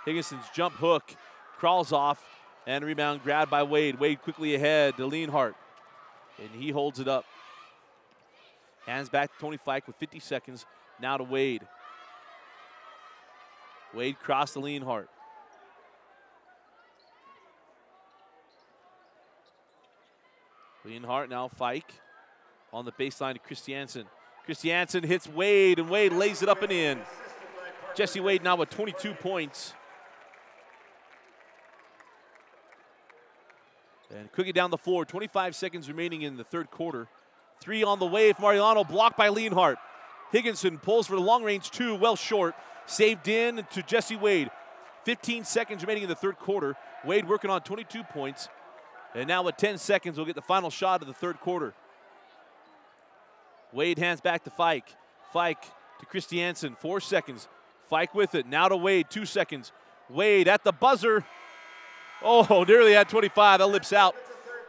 Higginson's jump hook crawls off, and rebound grabbed by Wade. Wade quickly ahead to Lienhart, and he holds it up. Hands back to Tony Fike with 50 seconds. Now to Wade. Wade cross to Lienhart. Lienhart now Fike on the baseline to Christiansen. Christiansen hits Wade, and Wade lays it up and in. Jesse Wade now with 22 points. And quickly down the floor, 25 seconds remaining in the third quarter. 3 on the way from Arellano, blocked by Lienhart. Higginson pulls for the long range 2, well short. Saved in to Jesse Wade. 15 seconds remaining in the third quarter. Wade working on 22 points. And now with 10 seconds, we'll get the final shot of the third quarter. Wade hands back to Fike. Fike to Christiansen, 4 seconds. Fike with it, now to Wade, 2 seconds. Wade at the buzzer. Oh, nearly at 25, that lips out.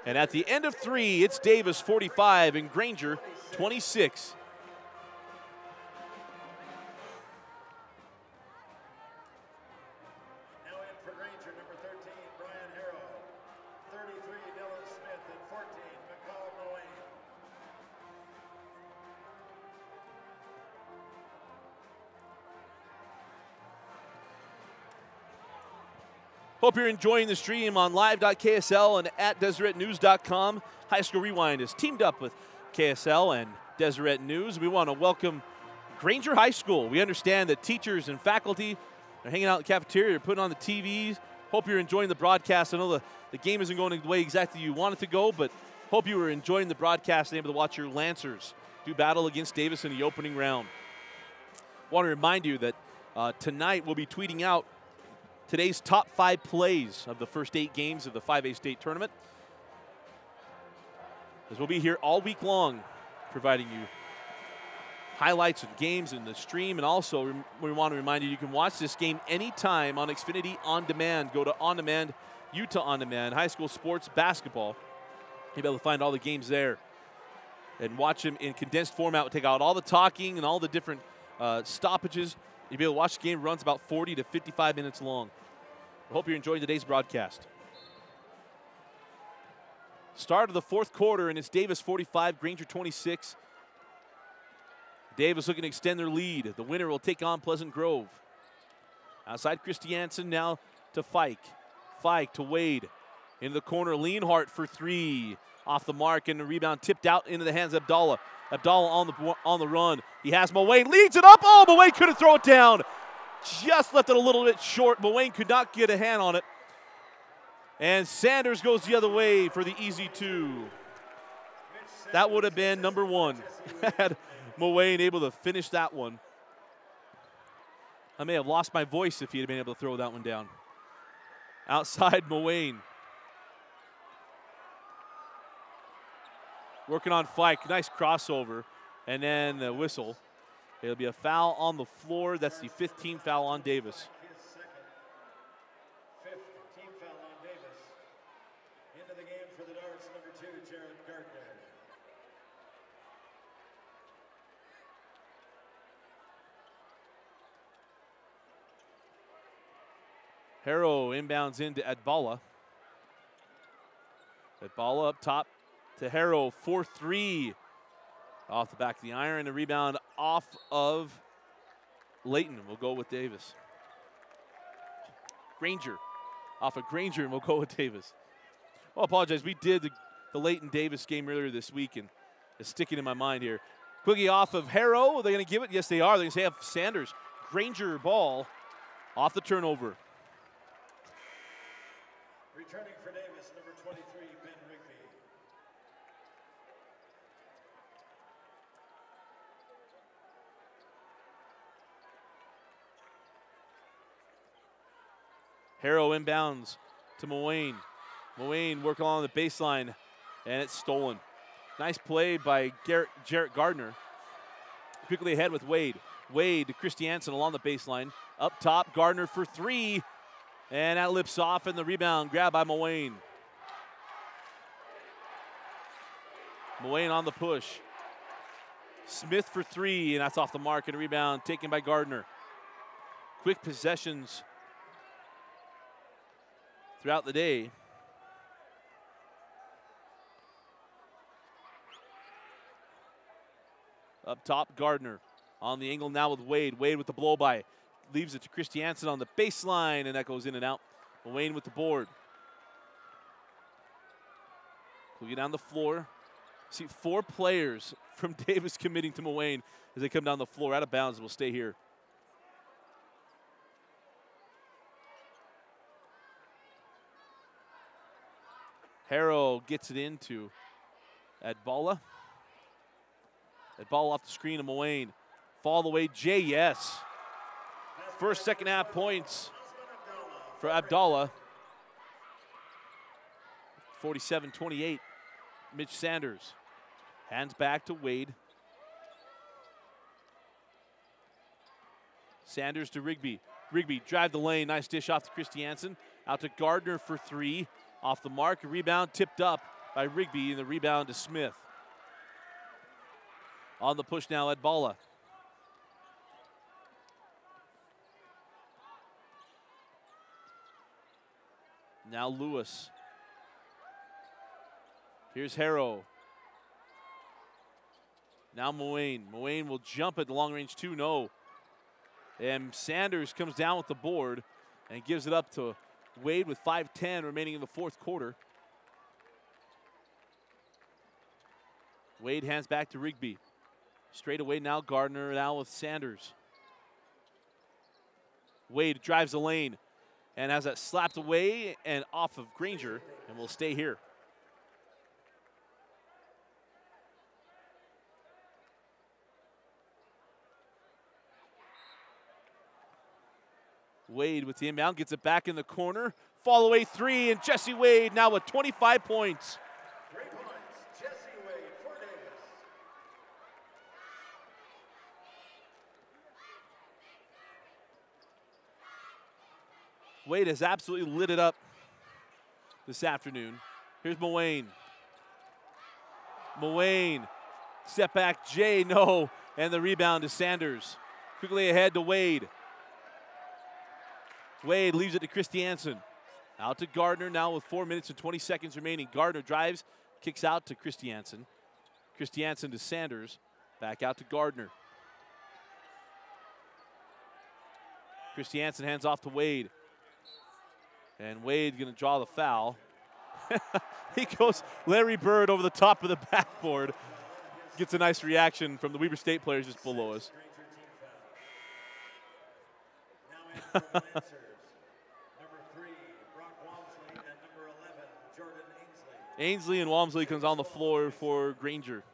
And at the end of 3, it's Davis 45 and Granger 26. Hope you're enjoying the stream on live.ksl and at DeseretNews.com. High School Rewind is teamed up with KSL and Deseret News. We want to welcome Granger High School. We understand that teachers and faculty are hanging out in the cafeteria, they're putting on the TVs. Hope you're enjoying the broadcast. I know the game isn't going the way exactly you want it to go, but hope you were enjoying the broadcast and able to watch your Lancers do battle against Davis in the opening round. I want to remind you that tonight we'll be tweeting out today's top 5 plays of the first 8 games of the 5A state tournament, as we'll be here all week long providing you highlights of games in the stream. And also we want to remind you, you can watch this game anytime on Xfinity On Demand. Go to On Demand, Utah On Demand, high school sports basketball. You'll be able to find all the games there and watch them in condensed format. We'll take out all the talking and all the different stoppages. You'll be able to watch the game. Runs about 40 to 55 minutes long. I hope you're enjoying today's broadcast. Start of the fourth quarter, and it's Davis 45, Granger 26. Davis looking to extend their lead. The winner will take on Pleasant Grove. Outside Christiansen now to Fike. Fike to Wade. Into the corner, Leanhart for 3. Off the mark, and the rebound tipped out into the hands of Abdallah. Abdallah on the run. He has Mullane, leads it up. Oh, Mullane couldn't throw it down. Just left it a little bit short. Mullane could not get a hand on it. And Sanders goes the other way for the easy 2. That would have been number 1. Had Mullane able to finish that one. I may have lost my voice if he had been able to throw that one down. Outside Mullane. Working on Fike, nice crossover, and then the whistle. It'll be a foul on the floor. That's the 5th team foul on Davis. 5th team foul on Davis. Into the game for the Darts, number 2, Jared Gardner. Harrow inbounds into Adbala. Adbala up top to Harrow, 4-3. Off the back of the iron, a rebound off of Layton. We'll go with Davis. Granger, off of Granger, and we'll go with Davis. Oh, I apologize. We did the Layton Davis game earlier this week, and it's sticking in my mind here. Quickie off of Harrow. Are they going to give it? Yes, they are. They're going to have Sanders. Granger ball off the turnover. Returning for Davis, number 23, Ben Rigby. Harrow inbounds to Mullane. Mullane working along the baseline, and it's stolen. Nice play by Jarrett Gardner. Quickly ahead with Wade. Wade to Christiansen along the baseline. Up top, Gardner for 3. And that lips off, and the rebound grabbed by Mullane. Mullane on the push. Smith for 3, and that's off the mark, and a rebound taken by Gardner. Quick possessions throughout the day. Up top, Gardner on the angle now with Wade. Wade with the blow-by. Leaves it to Christiansen on the baseline, and that goes in and out. Mullane with the board. We'll get down the floor. See 4 players from Davis committing to Mullane as they come down the floor. Out of bounds, will stay here. Harrow gets it into Adbala. Adbala off the screen of Mullane. Fall the way, Jay, yes. First, second half points for Abdallah. 47-28. Mitch Sanders. Hands back to Wade. Sanders to Rigby. Rigby drive the lane. Nice dish off to Christiansen. Out to Gardner for 3. Off the mark. A rebound tipped up by Rigby, and the rebound to Smith. On the push now, Adbala. Now Lewis. Here's Harrow. Now Mullane. Mullane will jump at the long range 2, no. And Sanders comes down with the board and gives it up to Wade with 5:10 remaining in the fourth quarter. Wade hands back to Rigby. Straight away now, Gardner now with Sanders. Wade drives the lane and has that slapped away and off of Granger, and will stay here. Wade with the inbound, gets it back in the corner. Fall away three, and Jesse Wade now with 25 points. 3 points, Jesse Wade for Davis. Wade has absolutely lit it up this afternoon. Here's Muane. Muane, step back, Jay, no, and the rebound to Sanders. Quickly ahead to Wade. Wade leaves it to Christiansen. Out to Gardner now with 4 minutes and 20 seconds remaining. Gardner drives, kicks out to Christiansen. Christiansen to Sanders. Back out to Gardner. Christiansen hands off to Wade. And Wade going to draw the foul. He goes Larry Bird over the top of the backboard. Gets a nice reaction from the Weber State players just below us. Ainsley and Walmsley comes on the floor for Granger.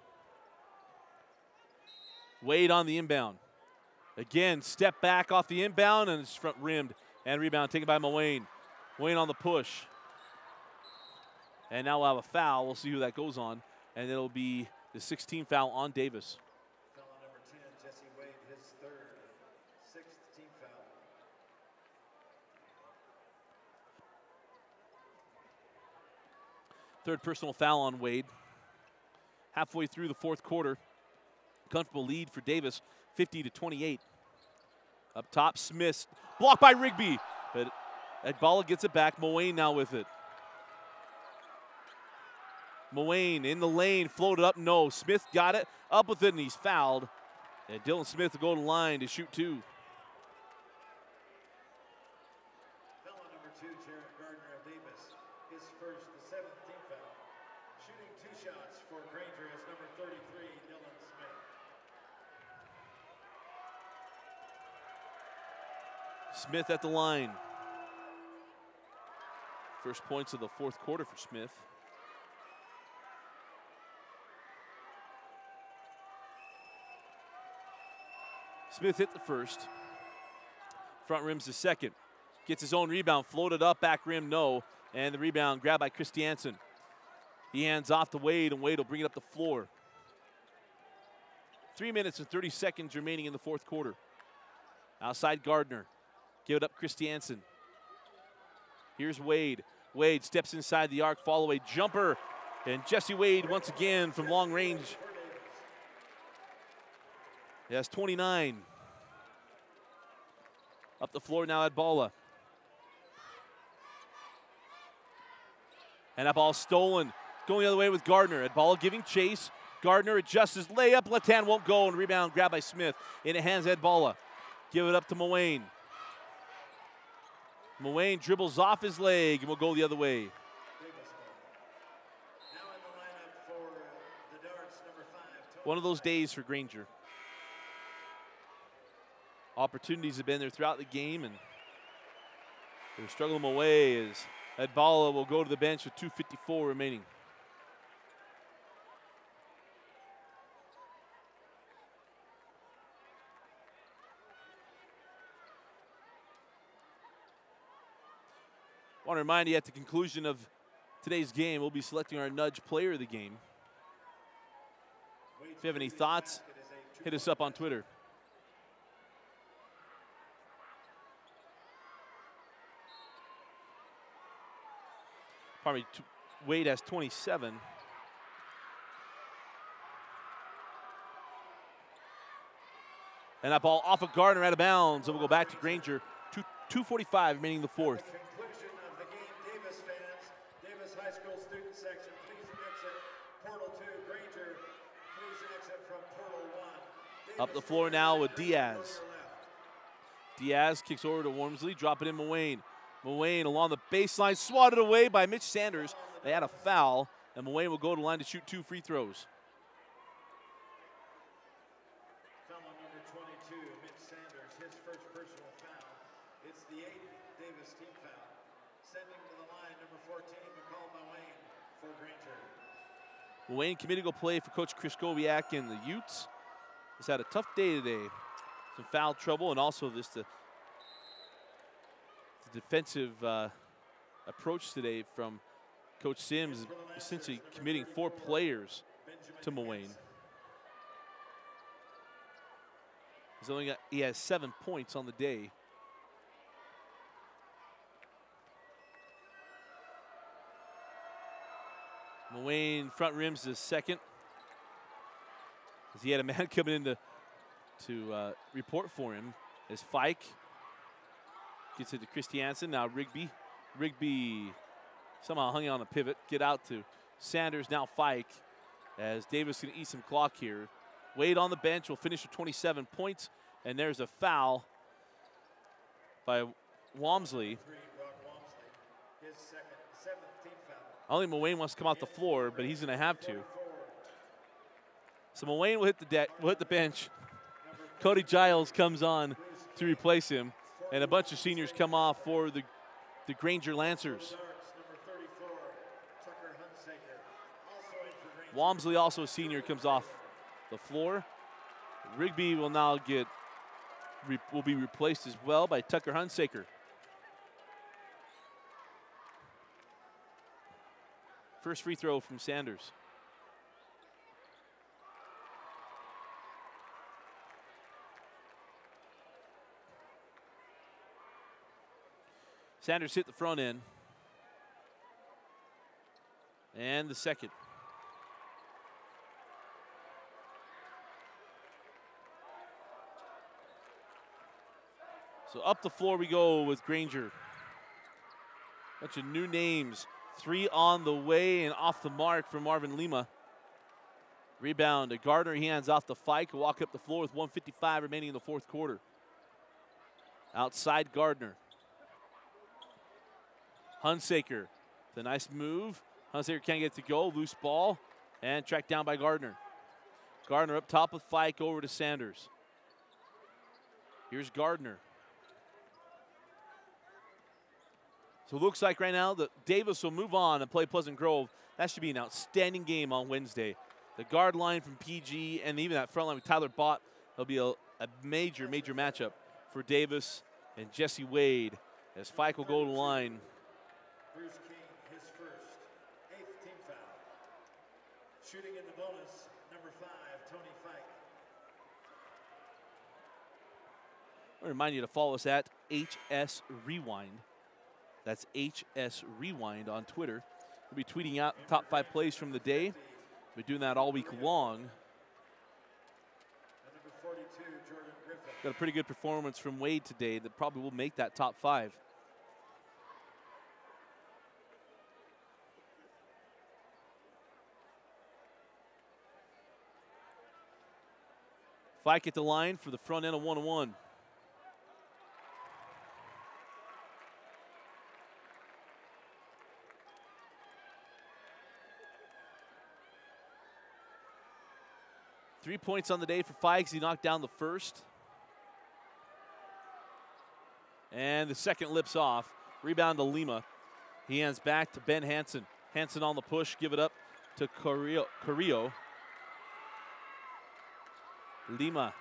Wade on the inbound. Again, step back off the inbound, and it's front rimmed. And rebound taken by Muane. Muane on the push. And now we'll have a foul. We'll see who that goes on. And it'll be the 16th foul on Davis. Foul number 10, Jesse Wade, his third, 6th team foul. Third personal foul on Wade. Halfway through the fourth quarter. Comfortable lead for Davis, 50-28. Up top, Smith. Blocked by Rigby. But Adbala gets it back. Muane now with it. Muane in the lane, floated up, no. Smith got it, up with it, and he's fouled. And Dylan Smith will go to the line to shoot two. Foul number 2, Jared Gardner of Davis, his first, the 7th team foul. Shooting 2 shots for Granger is number 33, Dylan Smith. Smith at the line. First points of the fourth quarter for Smith. Smith hit the first. Front rim's the second. Gets his own rebound, floated up, back rim, no. And the rebound grabbed by Christiansen. He hands off to Wade, and Wade will bring it up the floor. 3 minutes and 30 seconds remaining in the fourth quarter. Outside Gardner. Give it up Christiansen. Here's Wade. Wade steps inside the arc, fall away jumper. And Jesse Wade once again from long range. He has 29. Up the floor now at Adbala. And that ball stolen. Going the other way with Gardner. Adbala giving chase. Gardner adjusts his layup. Left hand won't go. And rebound grabbed by Smith. In the hands of Adbala. Give it up to Muane. Muane dribbles off his leg and will go the other way. Now in the lineup for the Darts, number 5. One of those days for Granger. Opportunities have been there throughout the game, and they're struggling away as Adbala will go to the bench with 2:54 remaining. I want to remind you at the conclusion of today's game, we'll be selecting our Nudge Player of the Game. If you have any thoughts, hit us up on Twitter. Pardon me, Wade has 27. And that ball off of Gardner out of bounds. And we'll go back to Granger. 2:45 remaining in the fourth. Conclusion of the game, Davis fans, Davis High School student section, please exit portal 2. Granger, please exit from portal 1. Up the floor now with Diaz. Diaz kicks over to Wormsley, drop it in Muane. Muane along the baseline, swatted away by Mitch Sanders. They had a foul, and Muane will go to the line to shoot 2 free throws. Foul on number 22, Mitch Sanders, his first personal foul. It's the 8th Davis team foul. Sending to the line, number 14, McCall Muane for Granger. Muane committed to go play for Coach Chris Goviak and the Utes. He's had a tough day today. Some foul trouble, and also the defensive approach today from Coach Sims, essentially committing 4 players to Muane. He has 7 points on the day. Muane front rims the second, as he had a man coming in to report for him. As Fike gets it to Christiansen, now Rigby. Rigby somehow hung on a pivot, get out to Sanders, now Fike, as Davis going to eat some clock here. Wade on the bench will finish with 27 points, and there's a foul by Walmsley. I don't think Muane wants to come off the floor, but he's going to have to. So Muane will hit the bench. Cody Giles comes on to replace him, and a bunch of seniors come off for the Granger Lancers. Walmsley, also a senior, comes off the floor. Rigby will now will be replaced as well by Tucker Hunsaker. First free throw from Sanders. Sanders hit the front end. And the second. So up the floor we go with Granger. Bunch of new names. 3 on the way and off the mark for Marvin Lima. Rebound to Gardner. He hands off the Fike. Walk up the floor with 1:55 remaining in the 4th quarter. Outside Gardner. Hunsaker. The nice move. Hunsaker can't get to go. Loose ball. And tracked down by Gardner. Gardner up top with Fike over to Sanders. Here's Gardner. So it looks like right now that Davis will move on and play Pleasant Grove. That should be an outstanding game on Wednesday. The guard line from PG and even that front line with Tyler Bott, that'll be a major, major matchup for Davis and Jesse Wade as Fike will go to the line. Bruce King, his first, 8th team foul. Shooting in the bonus, number 5, Tony Fike. I remind you to follow us at HS Rewind. That's HS Rewind on Twitter. We'll be tweeting out the top 5 plays from the day. We're doing that all week long. Number 42, Jordan Griffin. Got a pretty good performance from Wade today that probably will make that top 5. Fike at the line for the front end of 1-1. Three points on the day for Fike. He knocked down the first. And the second lips off. Rebound to Lima. He hands back to Ben Hansen. Hansen on the push. Give it up to Carrillo. Lima.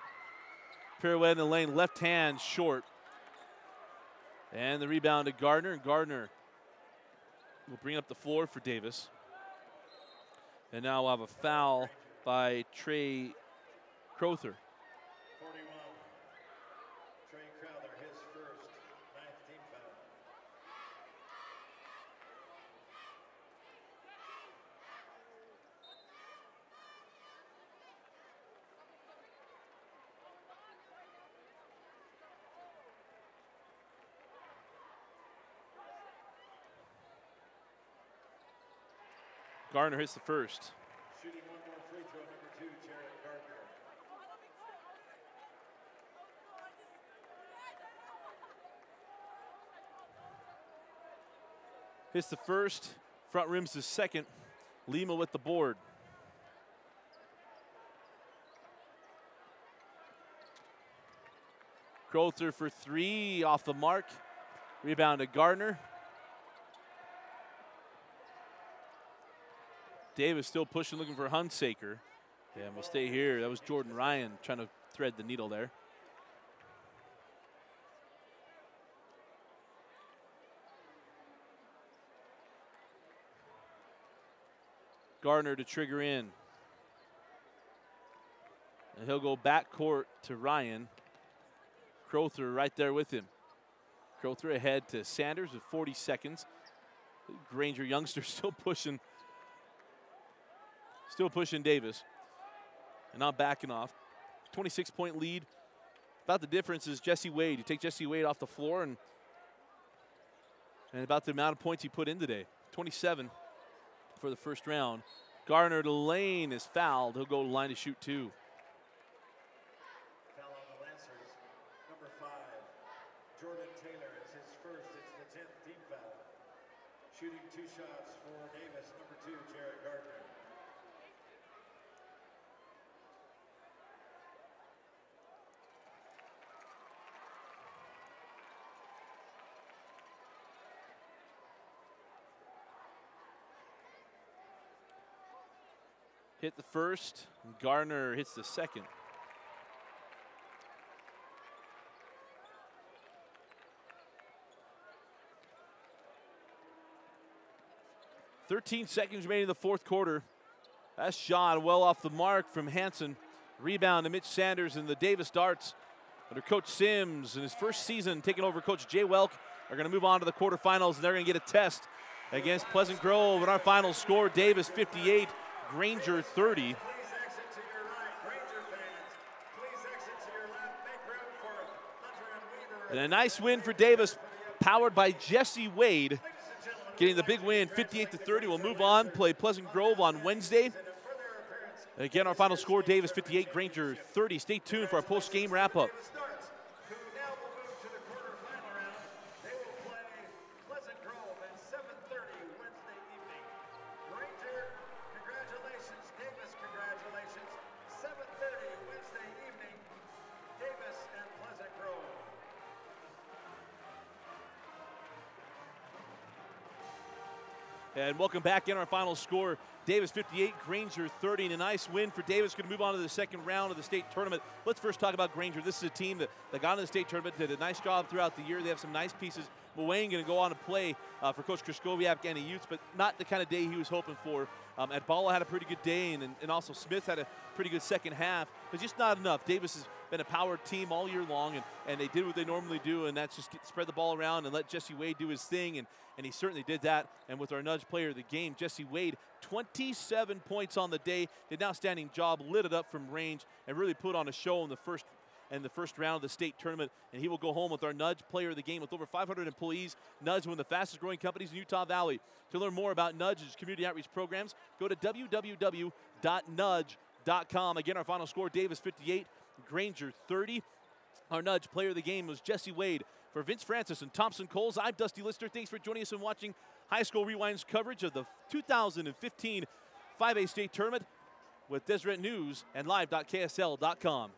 Pirouette in the lane. Left hand short. And the rebound to Gardner. And Gardner will bring up the floor for Davis. And now we'll have a foul by Trey Crowther. 41, Trey Crowther, his first, 9th team foul. Gardner hits the first. Shooting one more free throw, number 2, Jared Gardner. hits the first, front rims the second. Lima with the board. Crowther for 3 off the mark. Rebound to Gardner. Davis still pushing, looking for Hunsaker. And we'll stay here. That was Jordan Ryan trying to thread the needle there. Gardner to trigger in. And he'll go back court to Ryan. Crowther right there with him. Crowther ahead to Sanders with 40 seconds. Granger youngster still pushing Davis. And not backing off. 26-point lead. About the difference is Jesse Wade. You take Jesse Wade off the floor and about the amount of points he put in today. 27 for the first round. Gardner to Lane is fouled. He'll go to line to shoot 2. Foul on the Lancers. Number 5, Jordan Taylor. It's his first. It's the 10th team foul. Shooting 2 shots for Davis. Number 2, Jared Gardner. Hit the first, and Gardner hits the second. "13 seconds remaining in the fourth quarter. That shot well off the mark from Hansen. Rebound to Mitch Sanders, and the Davis Darts under Coach Sims in his first season taking over Coach Jay Welk are going to move on to the quarterfinals, and they're going to get a test against Pleasant Grove. And our final score, Davis 58, Granger 30. Please exit to your right. Granger fans, please exit to your left. Make room for Hunter and Weaver. And a nice win for Davis, powered by Jesse Wade, getting the big win, 58-30. We'll move on, play Pleasant Grove on Wednesday. And again, our final score, Davis 58, Granger 30. Stay tuned for our post-game wrap-up. Who now will move to the quarterfinal round. They will play Pleasant Grove at 7:30 Wednesday evening. Granger, congratulations. Davis, congratulations. 7:30 Wednesday evening. Davis and Pleasant Grove. And welcome back in our final score. Davis 58, Granger 30, and a nice win for Davis. Going to move on to the second round of the state tournament. Let's first talk about Granger. This is a team that got into the state tournament, did a nice job throughout the year. They have some nice pieces. Muane going to go on to play for Coach Kraskowiak and the youths, but not the kind of day he was hoping for. Adbala had a pretty good day, and also Smith had a pretty good second half, but just not enough. Davis has been a powered team all year long, and they did what they normally do, and that's just spread the ball around and let Jesse Wade do his thing, and he certainly did that. And with our nudge player of the game, Jesse Wade, 27 points on the day, did an outstanding job, lit it up from range, and really put on a show in the first round of the state tournament, and he will go home with our Nudge Player of the Game. With over 500 employees, Nudge, one of the fastest growing companies in Utah Valley. To learn more about Nudge's community outreach programs, go to www.nudge.com. Again, our final score, Davis 58, Granger 30. Our Nudge Player of the Game was Jesse Wade. For Vince Francis and Thompson Coles, I'm Dusty Lister. Thanks for joining us and watching High School Rewind's coverage of the 2015 5A state tournament with Deseret News and live.ksl.com.